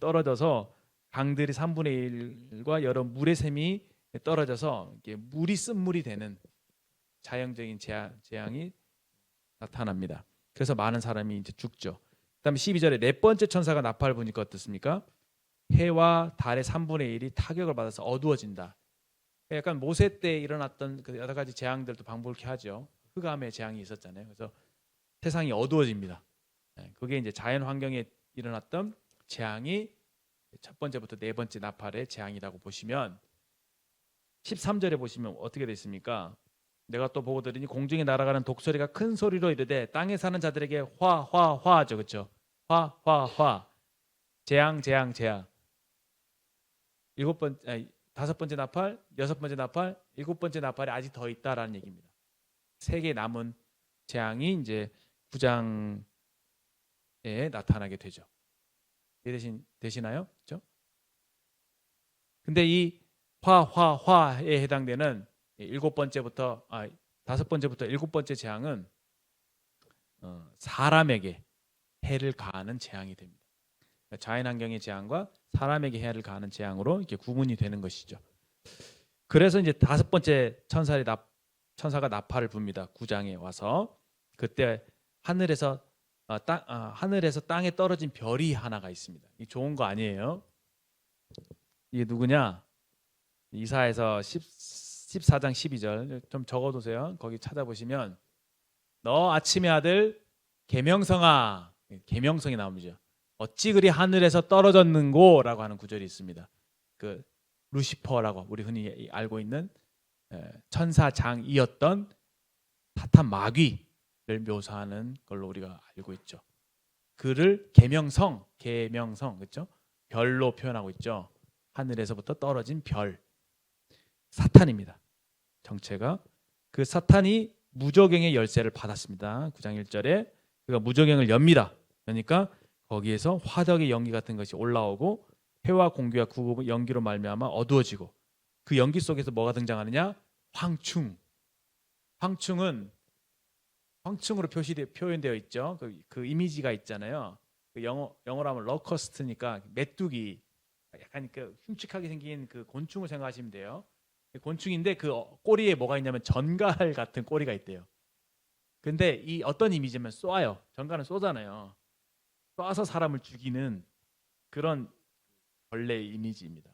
떨어져서 강들이 3분의 1과 여러 물의 샘이 떨어져서 이게 물이 쓴물이 되는 자연적인 재앙이 나타납니다. 그래서 많은 사람이 이제 죽죠. 그다음에 12절에 네 번째 천사가 나팔을 부니까 어떻습니까? 해와 달의 3분의 1이 타격을 받아서 어두워진다. 약간 모세 때 일어났던 그 여러 가지 재앙들도 방불케 하죠. 흑암의 재앙이 있었잖아요. 그래서 세상이 어두워집니다. 그게 이제 자연 환경에 일어났던 재앙이 첫 번째부터 네 번째 나팔의 재앙이라고 보시면, 13절에 보시면 어떻게 됐습니까? 내가 또 보고 들으니 공중에 날아가는 독소리가 큰 소리로 이르되 땅에 사는 자들에게 화화화죠. 그렇죠? 화화화 재앙 재앙 재앙. 다섯 번째 나팔, 여섯 번째 나팔, 일곱 번째 나팔이 아직 더 있다라는 얘기입니다. 세 개 남은 재앙이 이제 9장에 나타나게 되죠. 되시나요? 그렇죠? 근데 이 화에 해당되는 다섯 번째부터 일곱 번째 재앙은 사람에게 해를 가하는 재앙이 됩니다. 자연환경의 재앙과 사람에게 해를 가하는 재앙으로 이렇게 구분이 되는 것이죠. 그래서 이제 다섯 번째 천사가 나팔을 붑니다. 9장에 와서 그때 하늘에서 땅에 떨어진 별이 하나가 있습니다. 이 좋은 거 아니에요. 이게 누구냐? 이사야서 14장 12절 좀 적어두세요. 거기 찾아보시면 너 아침의 아들 계명성아, 계명성이 나옵니다. 어찌 그리 하늘에서 떨어졌는고라고 하는 구절이 있습니다. 그 루시퍼라고 우리 흔히 알고 있는 천사장이었던 사탄 마귀를 묘사하는 걸로 우리가 알고 있죠. 그를 계명성 그렇죠? 별로 표현하고 있죠. 하늘에서부터 떨어진 별, 사탄입니다. 정체가 그 사탄이 무저갱의 열쇠를 받았습니다. 9장 1절에 그가 무저갱을 엽니다. 그러니까 거기에서 화덕의 연기 같은 것이 올라오고 해와 공기와 구급의 연기로 말미암아 어두워지고, 그 연기 속에서 뭐가 등장하느냐? 황충으로 표현되어 있죠. 그 이미지가 있잖아요. 그 영어로 하면 러커스트니까 메뚜기, 약간 그 흉측하게 생긴 그 곤충을 생각하시면 돼요. 곤충인데 그 꼬리에 뭐가 있냐면 전갈 같은 꼬리가 있대요. 근데 이 어떤 이미지면 쏴요. 전갈은 쏘잖아요. 쏴서 사람을 죽이는 그런 벌레의 이미지입니다.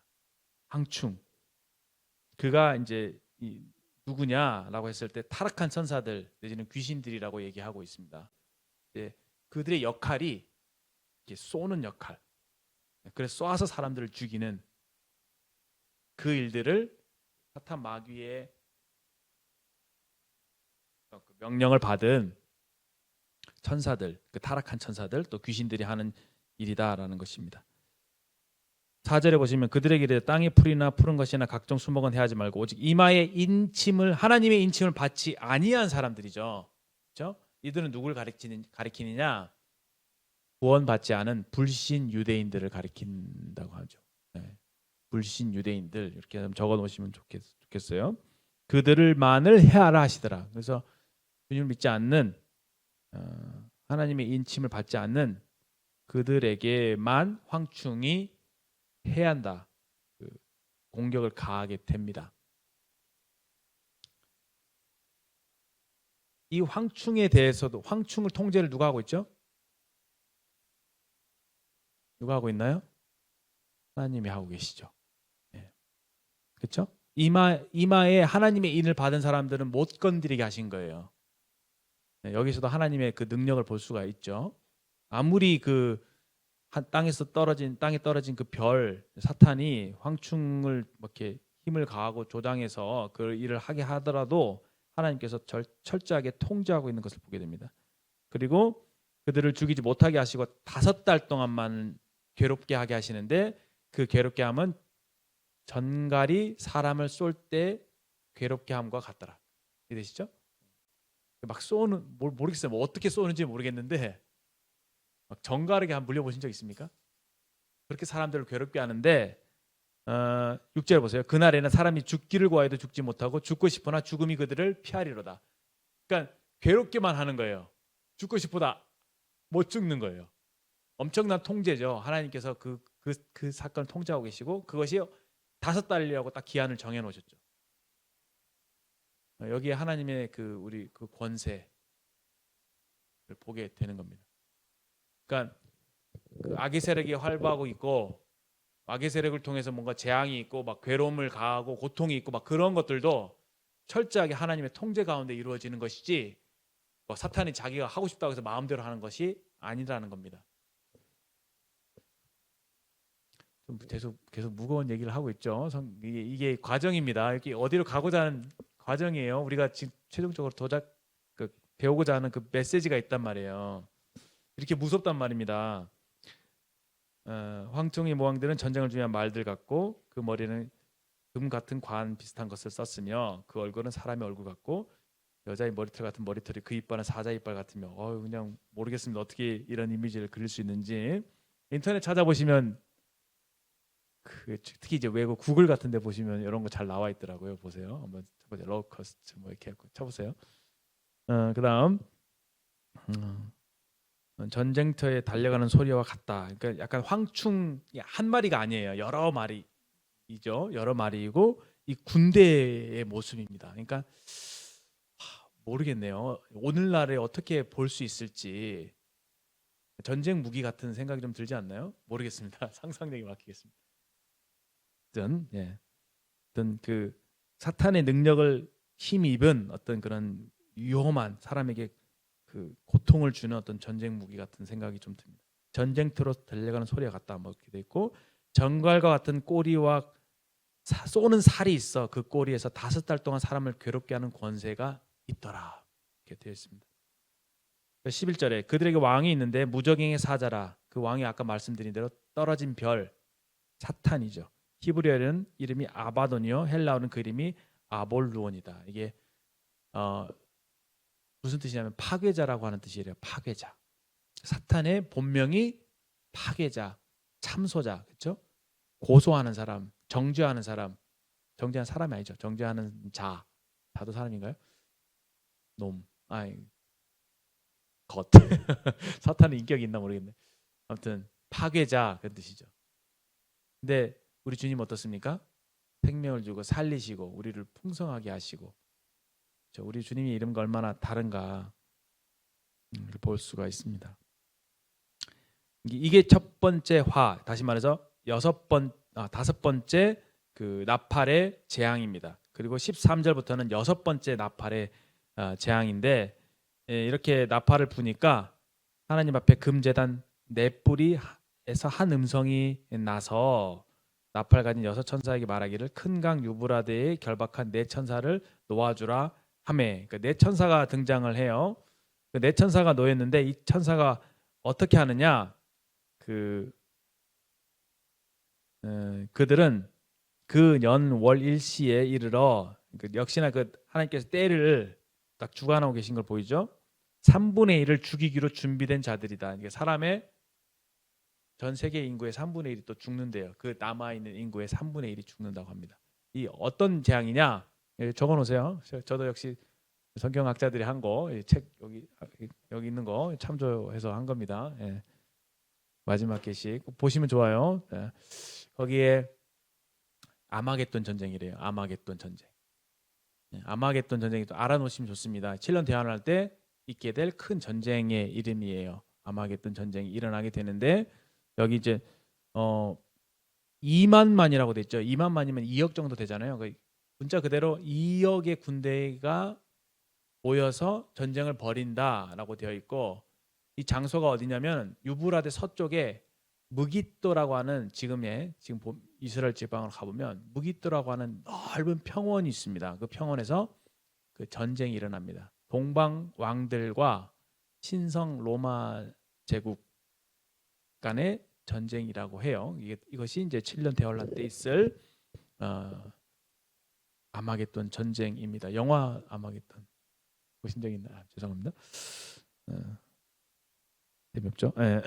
황충. 그가 이제 누구냐라고 했을 때 타락한 천사들 내지는 귀신들이라고 얘기하고 있습니다. 그들의 역할이 이렇게 쏘는 역할. 그래서 쏴서 사람들을 죽이는 그 일들을 사탄 마귀의 명령을 받은 천사들, 그 타락한 천사들 또 귀신들이 하는 일이다라는 것입니다. 4절에 보시면 그들에게 이르되 땅의 풀이나 푸른 것이나 각종 수목은 해하지 말고 오직 이마의 인침을, 하나님의 인침을 받지 아니한 사람들이죠. 그렇죠? 이들은 누구를 가리키느냐? 구원받지 않은 불신 유대인들을 가리킨다고 하죠. 네. 불신 유대인들 이렇게 적어 놓으시면 좋겠어요. 그들을만을 해하라 하시더라. 그래서 주님을 믿지 않는 하나님의 인침을 받지 않는 그들에게만 황충이 해한다. 공격을 가하게 됩니다. 이 황충에 대해서도 황충을 통제를 누가 하고 있죠? 누가 하고 있나요? 하나님이 하고 계시죠. 예. 그렇죠? 이마에 하나님의 인을 받은 사람들은 못 건드리게 하신 거예요. 네, 여기서도 하나님의 그 능력을 볼 수가 있죠. 아무리 그 땅에 떨어진 그 별 사탄이 황충을 이렇게 힘을 가하고 조장해서 그 일을 하게 하더라도 하나님께서 철저하게 통제하고 있는 것을 보게 됩니다. 그리고 그들을 죽이지 못하게 하시고 5달 동안만 괴롭게 하게 하시는데 그 괴롭게 함은 전갈이 사람을 쏠 때 괴롭게 함과 같더라. 이해되시죠? 막 쏘는 모르겠어요. 뭐 어떻게 쏘는지 모르겠는데 막 정갈하게 한 물려보신 적 있습니까? 그렇게 사람들을 괴롭게 하는데 6절 보세요. 그날에는 사람이 죽기를 구하여도 죽지 못하고 죽고 싶으나 죽음이 그들을 피하리로다. 그러니까 괴롭게만 하는 거예요. 죽고 싶보다 못 죽는 거예요. 엄청난 통제죠. 하나님께서 그 사건을 통제하고 계시고 그것이 5달이라고 딱 기한을 정해 놓으셨죠. 여기에 하나님의 우리 권세를 보게 되는 겁니다. 그러니까 그 악의 세력이 활보하고 있고 악의 세력을 통해서 뭔가 재앙이 있고 막 괴로움을 가하고 고통이 있고 막 그런 것들도 철저하게 하나님의 통제 가운데 이루어지는 것이지 뭐 사탄이 자기가 하고 싶다고 해서 마음대로 하는 것이 아니라는 겁니다. 좀 계속 무거운 얘기를 하고 있죠. 이게 과정입니다. 이게 어디로 가고자 하는 과정이에요. 우리가 지금 최종적으로 배우고자 하는 그 메시지가 있단 말이에요. 이렇게 무섭단 말입니다. 황충의 모왕들은 전쟁을 준비한 말들 같고 그 머리는 금 같은 관 비슷한 것을 썼으며 그 얼굴은 사람의 얼굴 같고 여자의 머리털 같은 머리털이 그 이빨은 사자 이빨 같으며 그냥 모르겠습니다. 어떻게 이런 이미지를 그릴 수 있는지 인터넷 찾아보시면 특히 이제 외국 구글 같은 데 보시면 이런 거 잘 나와 있더라고요. 보세요. 한번 쳐보세요. 로우커스트 뭐 이렇게 쳐보세요. 그다음 전쟁터에 달려가는 소리와 같다. 그러니까 약간 황충 한 마리가 아니에요. 여러 마리이죠. 여러 마리이고 이 군대의 모습입니다. 그러니까 모르겠네요. 오늘날에 어떻게 볼 수 있을지 전쟁 무기 같은 생각이 좀 들지 않나요? 모르겠습니다. 상상력에 맡기겠습니다. 어떤 그 사탄의 능력을 힘입은 어떤 그런 위험한 사람에게 그 고통을 주는 어떤 전쟁 무기 같은 생각이 좀 듭니다. 전쟁터로 달려가는 소리가 같다 뭐 이렇게 돼 있고 정갈과 같은 꼬리와 쏘는 살이 있어. 그 꼬리에서 5달 동안 사람을 괴롭게 하는 권세가 있더라. 이렇게 되어 있습니다. 11절에 그들에게 왕이 있는데 무적행의 사자라. 그 왕이 아까 말씀드린 대로 떨어진 별 사탄이죠. 히브리어는 이름이 아바돈이요 헬라어는 그 이름이 아볼루온이다. 이게 무슨 뜻이냐면 파괴자라고 하는 뜻이래요. 파괴자. 사탄의 본명이 파괴자, 참소자, 그렇죠? 고소하는 사람, 정죄하는 사람, 정죄하는 사람이 아니죠. 정죄하는 자도 사람인가요? 놈, 것. 사탄의 인격이 있나 모르겠네. 아무튼 파괴자 그런 뜻이죠. 근데 우리 주님 어떻습니까? 생명을 주고 살리시고 우리를 풍성하게 하시고 우리 주님의 이름과 얼마나 다른가 볼 수가 있습니다. 이게 첫 번째 다시 말해서 5번째 그 나팔의 재앙입니다. 그리고 13절부터는 6번째 나팔의 재앙인데 이렇게 나팔을 부니까 하나님 앞에 금제단 4뿌리에서 한 음성이 나서 나팔 가진 6천사에게 말하기를 큰 강 유브라데에 결박한 4천사를 놓아주라 하매. 그러니까 4천사가 등장을 해요. 그 4천사가 놓였는데 이 천사가 어떻게 하느냐? 그들은 그 년 월 일시에 이르러 역시나 하나님께서 때를 딱 주관하고 계신 걸 보이죠? 3분의 1을 죽이기로 준비된 자들이다. 이게 사람의 전 세계 인구의 3분의 1이 또 죽는데요. 그 남아 있는 인구의 3분의 1이 죽는다고 합니다. 이 어떤 재앙이냐? 적어 놓으세요. 저도 역시 성경학자들이 한 거 책 여기 있는 거 참조해서 한 겁니다. 마지막 게시 보시면 좋아요. 거기에 아마겟돈 전쟁이래요. 아마겟돈 전쟁. 아마겟돈 전쟁이 또 알아놓으시면 좋습니다. 7년 대환할 때 있게 될 큰 전쟁의 이름이에요. 아마겟돈 전쟁이 일어나게 되는데 여기 이제 2만만이라고 돼 있죠. 2만만이면 2억 정도 되잖아요. 그 문자 그대로 2억의 군대가 모여서 전쟁을 벌인다라고 되어 있고 이 장소가 어디냐면 유브라데 서쪽에 무깃도라고 하는 지금 이스라엘 지방을 가보면 무깃도라고 하는 넓은 평원이 있습니다. 그 평원에서 그 전쟁이 일어납니다. 동방 왕들과 신성 로마 제국 간의 전쟁이라고 해요. 이것이 이제 7년 대환란 때 있을 아마겟돈 전쟁입니다. 영화 아마겟돈 보신 적 있나요? 죄송합니다. 재미없죠? 예.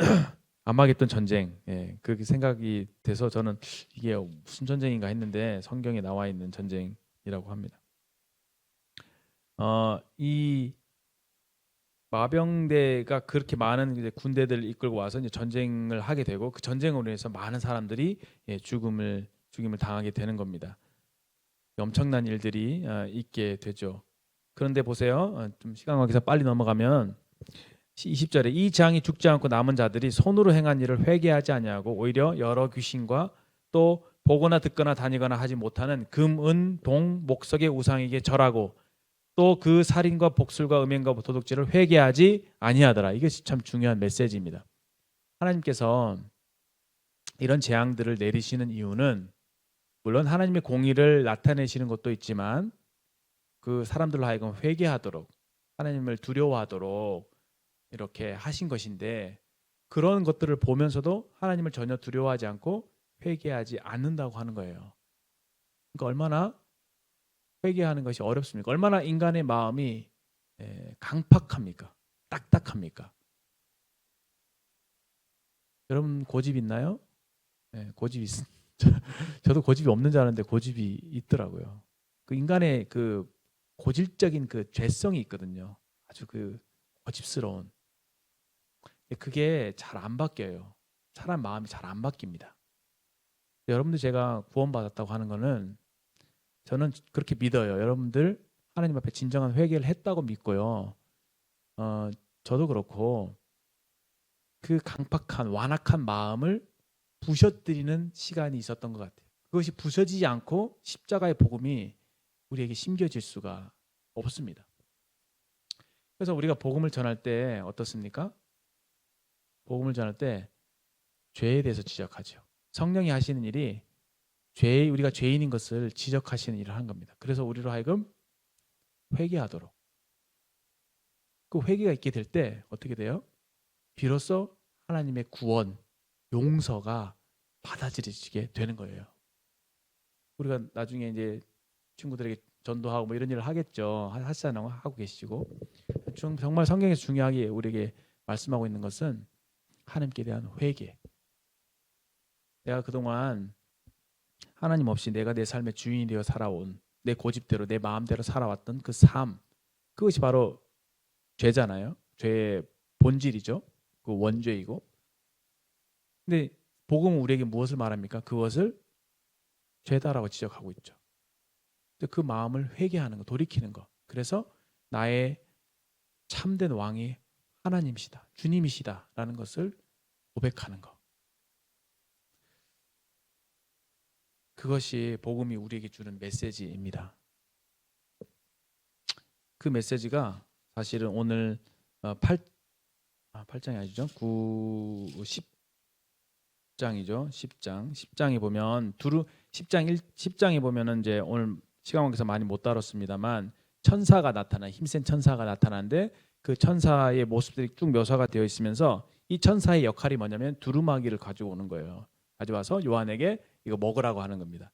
아마겟돈 전쟁. 예. 그렇게 생각이 돼서 저는 이게 무슨 전쟁인가 했는데 성경에 나와 있는 전쟁이라고 합니다. 이 마병대가 그렇게 많은 이제 군대들을 이끌고 와서 이제 전쟁을 하게 되고 그 전쟁으로 인해서 많은 사람들이 죽임을 당하게 되는 겁니다. 엄청난 일들이 있게 되죠. 그런데 보세요. 좀 시간 관계상 빨리 넘어가면 20절에 이 재앙이 죽지 않고 남은 자들이 손으로 행한 일을 회개하지 아니하고 오히려 여러 귀신과 또 보거나 듣거나 다니거나 하지 못하는 금, 은, 동, 목석의 우상에게 절하고 또 그 살인과 복술과 음행과 도둑질을 회개하지 아니하더라. 이것이 참 중요한 메시지입니다. 하나님께서 이런 재앙들을 내리시는 이유는 물론 하나님의 공의를 나타내시는 것도 있지만 그 사람들로 하여금 회개하도록 하나님을 두려워하도록 이렇게 하신 것인데 그런 것들을 보면서도 하나님을 전혀 두려워하지 않고 회개하지 않는다고 하는 거예요. 그러니까 얼마나 회개하는 것이 어렵습니까? 얼마나 인간의 마음이 강팍합니까? 딱딱합니까? 여러분 고집 있나요? 고집 있습니다. 저도 고집이 없는 줄 알았는데 고집이 있더라고요. 그 인간의 그 고질적인 그 죄성이 있거든요. 아주 그 고집스러운. 그게 잘 안 바뀌어요. 사람 마음이 잘 안 바뀝니다. 여러분들 제가 구원받았다고 하는 거는 저는 그렇게 믿어요. 여러분들 하나님 앞에 진정한 회개를 했다고 믿고요. 저도 그렇고 그 강팍한 완악한 마음을 부셔뜨리는 시간이 있었던 것 같아요. 그것이 부서지지 않고 십자가의 복음이 우리에게 심겨질 수가 없습니다. 그래서 우리가 복음을 전할 때 어떻습니까? 복음을 전할 때 죄에 대해서 지적하죠. 성령이 하시는 일이 우리가 죄인인 것을 지적하시는 일을 하는 겁니다. 그래서 우리로 하여금 회개하도록. 그 회개가 있게 될 때 어떻게 돼요? 비로소 하나님의 구원, 용서가 받아들여지게 되는 거예요. 우리가 나중에 이제 친구들에게 전도하고 뭐 이런 일을 하겠죠. 하시잖아요. 하고 계시고. 정말 성경에서 중요하게 우리에게 말씀하고 있는 것은 하나님께 대한 회개. 내가 그동안 하나님 없이 내가 내 삶의 주인이 되어 살아온 내 고집대로 내 마음대로 살아왔던 그 삶, 그것이 바로 죄잖아요. 죄의 본질이죠. 그 원죄이고. 근데 복음은 우리에게 무엇을 말합니까? 그것을 죄다라고 지적하고 있죠. 그 마음을 회개하는 거, 돌이키는 거. 그래서 나의 참된 왕이 하나님이시다, 주님이시다라는 것을 고백하는 거. 그것이 복음이 우리에게 주는 메시지입니다. 그 메시지가 사실은 오늘 8장이 아니죠. 10장이죠. 10장에 보면 10장에 보면은 이제 오늘 시간 관계에서 많이 못 다뤘습니다만 천사가 나타나 힘센 천사가 나타나는데 그 천사의 모습들이 쭉 묘사가 되어 있으면서 이 천사의 역할이 뭐냐면 두루마기를 가지고 오는 거예요. 가져와서 요한에게 이거 먹으라고 하는 겁니다.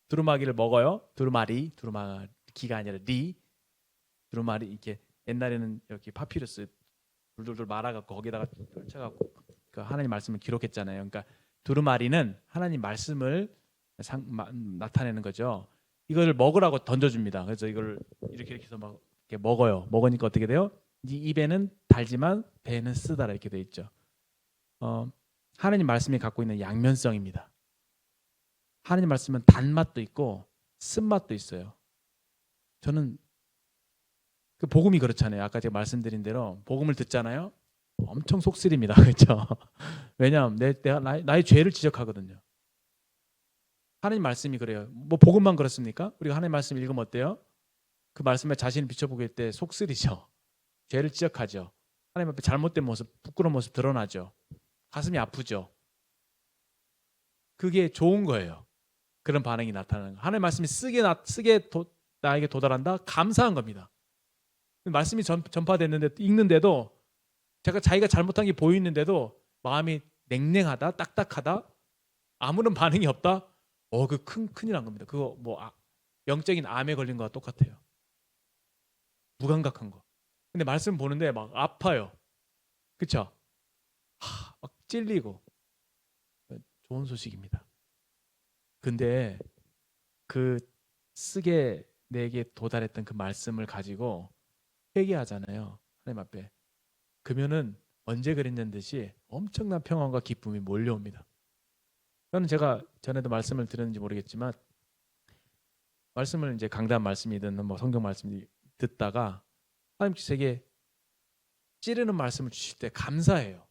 두루마기를 먹어요. 두루마기가 아니라 두루마리 이렇게 옛날에는 이렇게 파피루스 돌돌돌 말아갖고 거기다가 펼쳐갖고 그 하나님 말씀을 기록했잖아요. 그러니까 두루마리는 하나님 말씀을 나타내는 거죠. 이걸 먹으라고 던져줍니다. 그래서 이걸 이렇게 해서 막 이렇게 먹어요. 먹으니까 어떻게 돼요? 네 입에는 달지만 배에는 쓰다라 이렇게 돼 있죠. 하나님 말씀이 갖고 있는 양면성입니다. 하나님 말씀은 단맛도 있고 쓴맛도 있어요. 저는 그 복음이 그렇잖아요. 아까 제가 말씀드린 대로 복음을 듣잖아요. 엄청 속쓰립니다. 그렇죠? 왜냐하면 나의 죄를 지적하거든요. 하나님 말씀이 그래요. 뭐 복음만 그렇습니까? 우리가 하나님 말씀 읽으면 어때요? 그 말씀에 자신을 비춰보게 때 속쓰리죠. 죄를 지적하죠. 하나님 앞에 잘못된 모습, 부끄러운 모습 드러나죠. 가슴이 아프죠. 그게 좋은 거예요. 그런 반응이 나타나는 거. 하나님 말씀이 나에게 도달한다? 감사한 겁니다. 말씀이 전파됐는데 읽는데도 자기가 잘못한 게 보이는데도 마음이 냉랭하다, 딱딱하다, 아무런 반응이 없다. 그 큰일 난 겁니다. 그거 뭐 영적인 암에 걸린 거와 똑같아요. 무감각한 거. 근데 말씀 보는데 막 아파요. 그쵸? 막 찔리고. 좋은 소식입니다. 근데 그 쓰게 내게 도달했던 그 말씀을 가지고 회개하잖아요. 하나님 앞에. 그러면은 언제 그랬는 듯이 엄청난 평안과 기쁨이 몰려옵니다. 저는 제가 전에도 말씀을 드렸는지 모르겠지만 말씀을 이제 강단 말씀이든 뭐 성경 말씀이 듣다가 하나님께서 제게 찌르는 말씀을 주실 때 감사해요.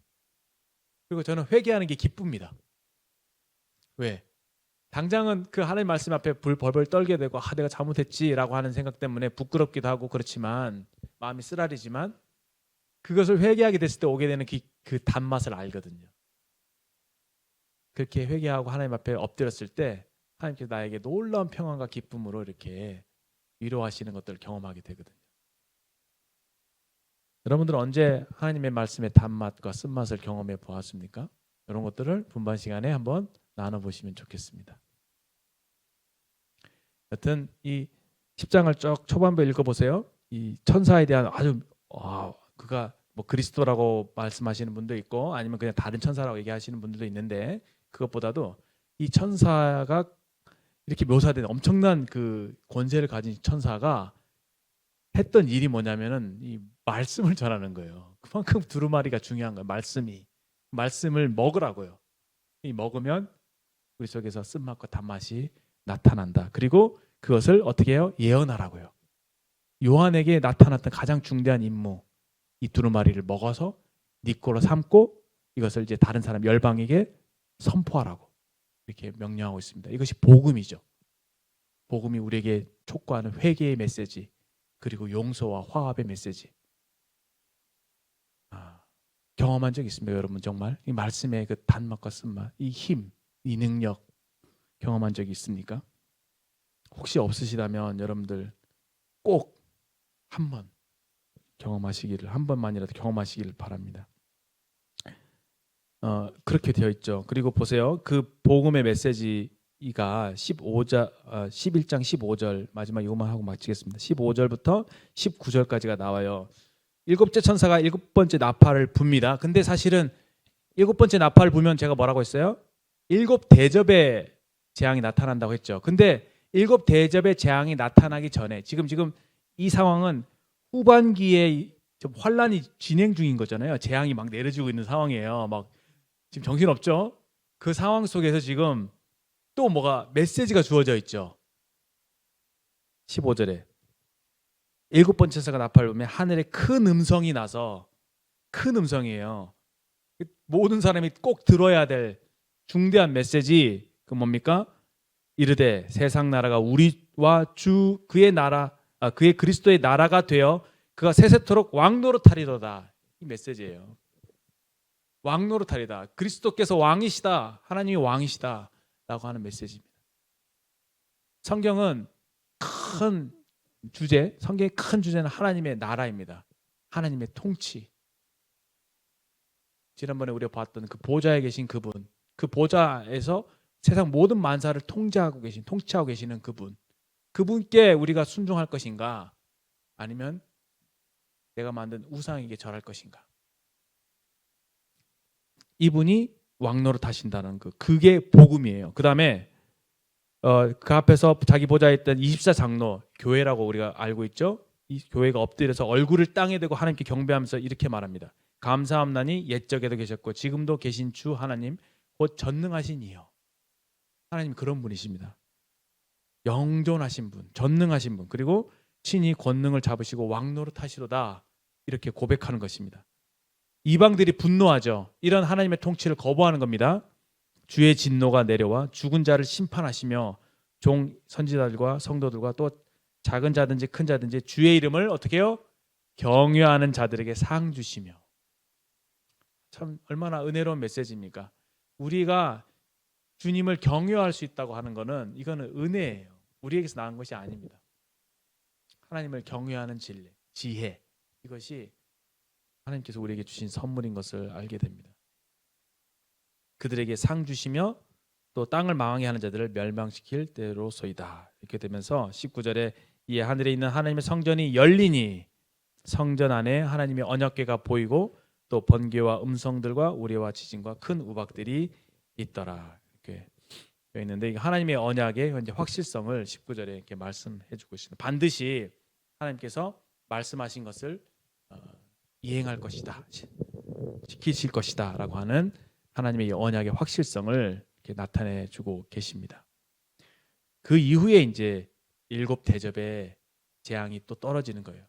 그리고 저는 회개하는 게 기쁩니다. 왜? 당장은 그 하나님 말씀 앞에 벌벌 떨게 되고 내가 잘못했지라고 하는 생각 때문에 부끄럽기도 하고 그렇지만 마음이 쓰라리지만 그것을 회개하게 됐을 때 오게 되는 그 단맛을 알거든요. 그렇게 회개하고 하나님 앞에 엎드렸을 때 하나님께서 나에게 놀라운 평안과 기쁨으로 이렇게 위로하시는 것들을 경험하게 되거든요. 여러분들은 언제 하나님의 말씀의 단맛과 쓴맛을 경험해 보았습니까? 이런 것들을 분반 시간에 한번 나눠보시면 좋겠습니다. 여튼 이 10장을 쭉 초반부에 읽어보세요. 이 천사에 대한 아주 그가 뭐 그리스도라고 말씀하시는 분도 있고 아니면 그냥 다른 천사라고 얘기하시는 분들도 있는데 그것보다도 이 천사가 이렇게 묘사된 엄청난 그 권세를 가진 천사가 했던 일이 뭐냐면은 이 말씀을 전하는 거예요. 그만큼 두루마리가 중요한 거예요. 말씀을 먹으라고요. 이 먹으면 우리 속에서 쓴맛과 단맛이 나타난다. 그리고 그것을 어떻게 해요? 예언하라고요. 요한에게 나타났던 가장 중대한 임무, 이 두루마리를 먹어서 네 거로 삼고 이것을 이제 다른 사람 열방에게 선포하라고 이렇게 명령하고 있습니다. 이것이 복음이죠. 복음이 우리에게 촉구하는 회개의 메시지 그리고 용서와 화합의 메시지. 경험한 적 있습니까, 여러분? 정말 이 말씀의 그 단맛과 쓴맛, 이 힘, 이 능력 경험한 적이 있습니까? 혹시 없으시다면 여러분들 꼭 한번 경험하시기를, 한 번만이라도 경험하시기를 바랍니다. 그렇게 되어 있죠. 그리고 보세요. 그 복음의 메시지가 11장 15절 마지막 이것만 하고 마치겠습니다. 15절부터 19절까지가 나와요. 일곱째 천사가 일곱 번째 나팔을 붑니다. 근데 사실은 일곱 번째 나팔을 불면 제가 뭐라고 했어요? 일곱 대접의 재앙이 나타난다고 했죠. 근데 일곱 대접의 재앙이 나타나기 전에 지금 이 상황은 후반기에 좀 환란이 진행 중인 거잖아요. 재앙이 막 내려지고 있는 상황이에요. 막 지금 정신없죠? 그 상황 속에서 지금 또 뭐가 메시지가 주어져 있죠. 15절에 일곱 번째 천사가 나팔을 불면 하늘에 큰 음성이 나서, 큰 음성이에요. 모든 사람이 꼭 들어야 될 중대한 메시지, 그 뭡니까? 이르되 세상 나라가 우리와 주 그의 나라, 그의 그리스도의 나라가 되어 그가 세세토록 왕노릇하리로다. 이 메시지예요. 왕노릇하리다. 그리스도께서 왕이시다. 하나님이 왕이시다. 라고 하는 메시지입니다. 성경은 큰 주제, 성경의 큰 주제는 하나님의 나라입니다. 하나님의 통치. 지난번에 우리가 봤던 그 보좌에 계신 그분, 그 보좌에서 세상 모든 만사를 통치하고 계시는 그분, 그분께 우리가 순종할 것인가, 아니면 내가 만든 우상에게 절할 것인가. 이분이 왕노릇 하신다는 그게 복음이에요. 그 다음에 그 앞에서 자기 보좌에 있던 24장로, 교회라고 우리가 알고 있죠. 이 교회가 엎드려서 얼굴을 땅에 대고 하나님께 경배하면서 이렇게 말합니다. 감사함나니 옛적에도 계셨고 지금도 계신 주 하나님 곧 전능하신 이여. 하나님 그런 분이십니다. 영존하신 분, 전능하신 분, 그리고 친히 권능을 잡으시고 왕노릇 하시도다 이렇게 고백하는 것입니다. 이방들이 분노하죠. 이런 하나님의 통치를 거부하는 겁니다. 주의 진노가 내려와 죽은 자를 심판하시며 종 선지자들과 성도들과 또 작은 자든지 큰 자든지 주의 이름을 어떻게 해요? 경외하는 자들에게 상 주시며. 참 얼마나 은혜로운 메시지입니까? 우리가 주님을 경외할 수 있다고 하는 것은 이거는 은혜예요. 우리에게서 나온 것이 아닙니다. 하나님을 경외하는 진리, 지혜, 이것이 하나님께서 우리에게 주신 선물인 것을 알게 됩니다. 그들에게 상 주시며 또 땅을 망하게 하는 자들을 멸망시킬 때로소이다. 이렇게 되면서 19절에 이 하늘에 있는 하나님의 성전이 열리니 성전 안에 하나님의 언약궤가 보이고 또 번개와 음성들과 우레와 지진과 큰 우박들이 있더라. 이렇게 되어 있는데 하나님의 언약의 이제 확실성을 19절에 이렇게 말씀해 주고 있습니다. 반드시 하나님께서 말씀하신 것을 이행할 것이다, 지키실 것이다라고 하는 하나님의 언약의 확실성을 이렇게 나타내 주고 계십니다. 그 이후에 이제 7 대접의 재앙이 또 떨어지는 거예요.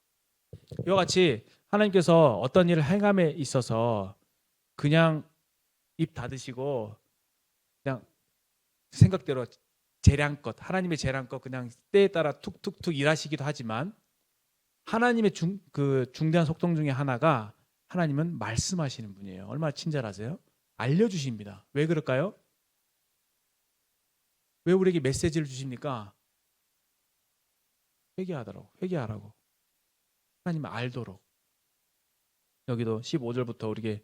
이와 같이 하나님께서 어떤 일을 행함에 있어서 그냥 입 닫으시고 그냥 생각대로 재량껏 하나님의 재량껏 그냥 때에 따라 툭툭툭 일하시기도 하지만 하나님의 중대한 속성 중에 하나가 하나님은 말씀하시는 분이에요. 얼마나 친절하세요? 알려주십니다. 왜 그럴까요? 왜 우리에게 메시지를 주십니까? 회개하라고. 하나님 알도록. 여기도 15절부터 우리에게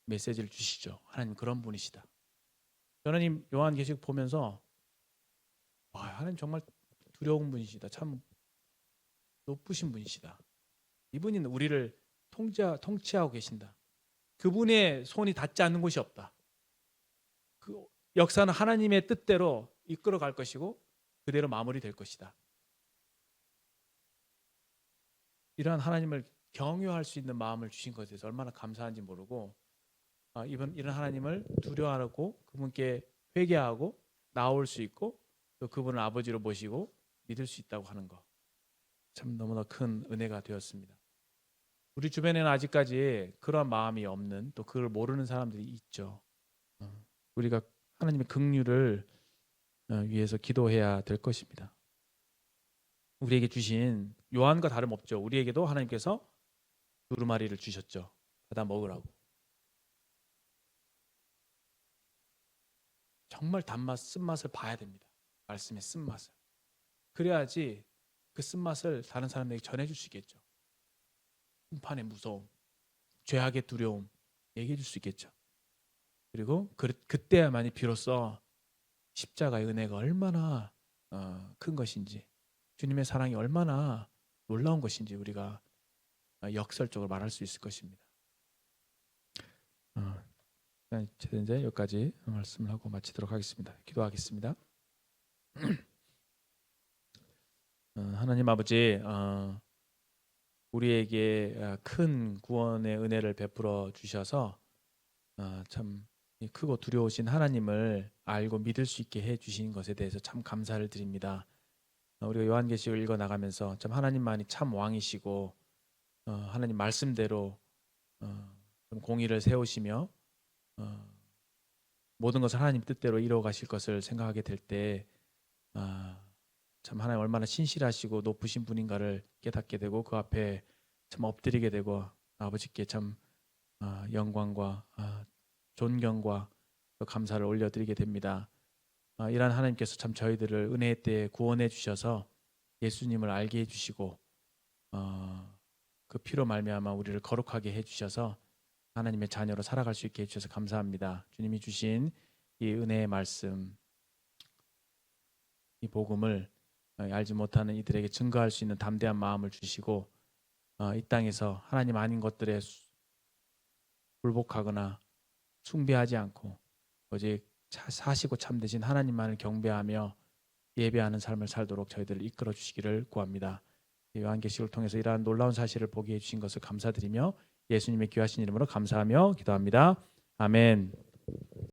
메시지를 주시죠. 하나님 그런 분이시다. 저는 이 요한계시록 보면서 와, 하나님 정말 두려운 분이시다. 참 높으신 분이시다. 이분이 우리를 통치하고 계신다. 그분의 손이 닿지 않는 곳이 없다. 그 역사는 하나님의 뜻대로 이끌어갈 것이고 그대로 마무리될 것이다. 이러한 하나님을 경외할 수 있는 마음을 주신 것에 대해서 얼마나 감사한지 모르고 이런 하나님을 두려워하고 그분께 회개하고 나올 수 있고 또 그분을 아버지로 모시고 믿을 수 있다고 하는 것, 참 너무나 큰 은혜가 되었습니다. 우리 주변에는 아직까지 그런 마음이 없는 또 그걸 모르는 사람들이 있죠. 우리가 하나님의 긍휼을 위해서 기도해야 될 것입니다. 우리에게 주신 요한과 다름없죠. 우리에게도 하나님께서 두루마리를 주셨죠. 받아 먹으라고. 정말 단맛, 쓴맛을 봐야 됩니다. 말씀의 쓴맛을. 그래야지 그 쓴맛을 다른 사람에게 전해줄 수 있겠죠. 심판의 무서움, 죄악의 두려움 얘기해 줄 수 있겠죠. 그리고 그때야만이 비로소 십자가의 은혜가 얼마나 큰 것인지, 주님의 사랑이 얼마나 놀라운 것인지 우리가 역설적으로 말할 수 있을 것입니다. 이제 여기까지 말씀을 하고 마치도록 하겠습니다. 기도하겠습니다. 하나님 아버지, 우리에게 큰 구원의 은혜를 베풀어 주셔서 참 크고 두려우신 하나님을 알고 믿을 수 있게 해 주신 것에 대해서 참 감사를 드립니다. 우리가 요한계시록을 읽어 나가면서 참 하나님만이 참 왕이시고 하나님 말씀대로 좀 공의를 세우시며 모든 것을 하나님 뜻대로 이루어 가실 것을 생각하게 될 때 참 하나님 얼마나 신실하시고 높으신 분인가를 깨닫게 되고 그 앞에 참 엎드리게 되고 아버지께 참 영광과 존경과 감사를 올려드리게 됩니다. 이러한 하나님께서 참 저희들을 은혜의 때에 구원해 주셔서 예수님을 알게 해주시고 그 피로 말미암아 우리를 거룩하게 해주셔서 하나님의 자녀로 살아갈 수 있게 해주셔서 감사합니다. 주님이 주신 이 은혜의 말씀, 이 복음을 알지 못하는 이들에게 증거할 수 있는 담대한 마음을 주시고 이 땅에서 하나님 아닌 것들에 굴복하거나 숭배하지 않고 오직 사시고 참되신 하나님만을 경배하며 예배하는 삶을 살도록 저희들을 이끌어 주시기를 구합니다. 요한계시록을 통해서 이러한 놀라운 사실을 보게 해주신 것을 감사드리며 예수님의 귀하신 이름으로 감사하며 기도합니다. 아멘.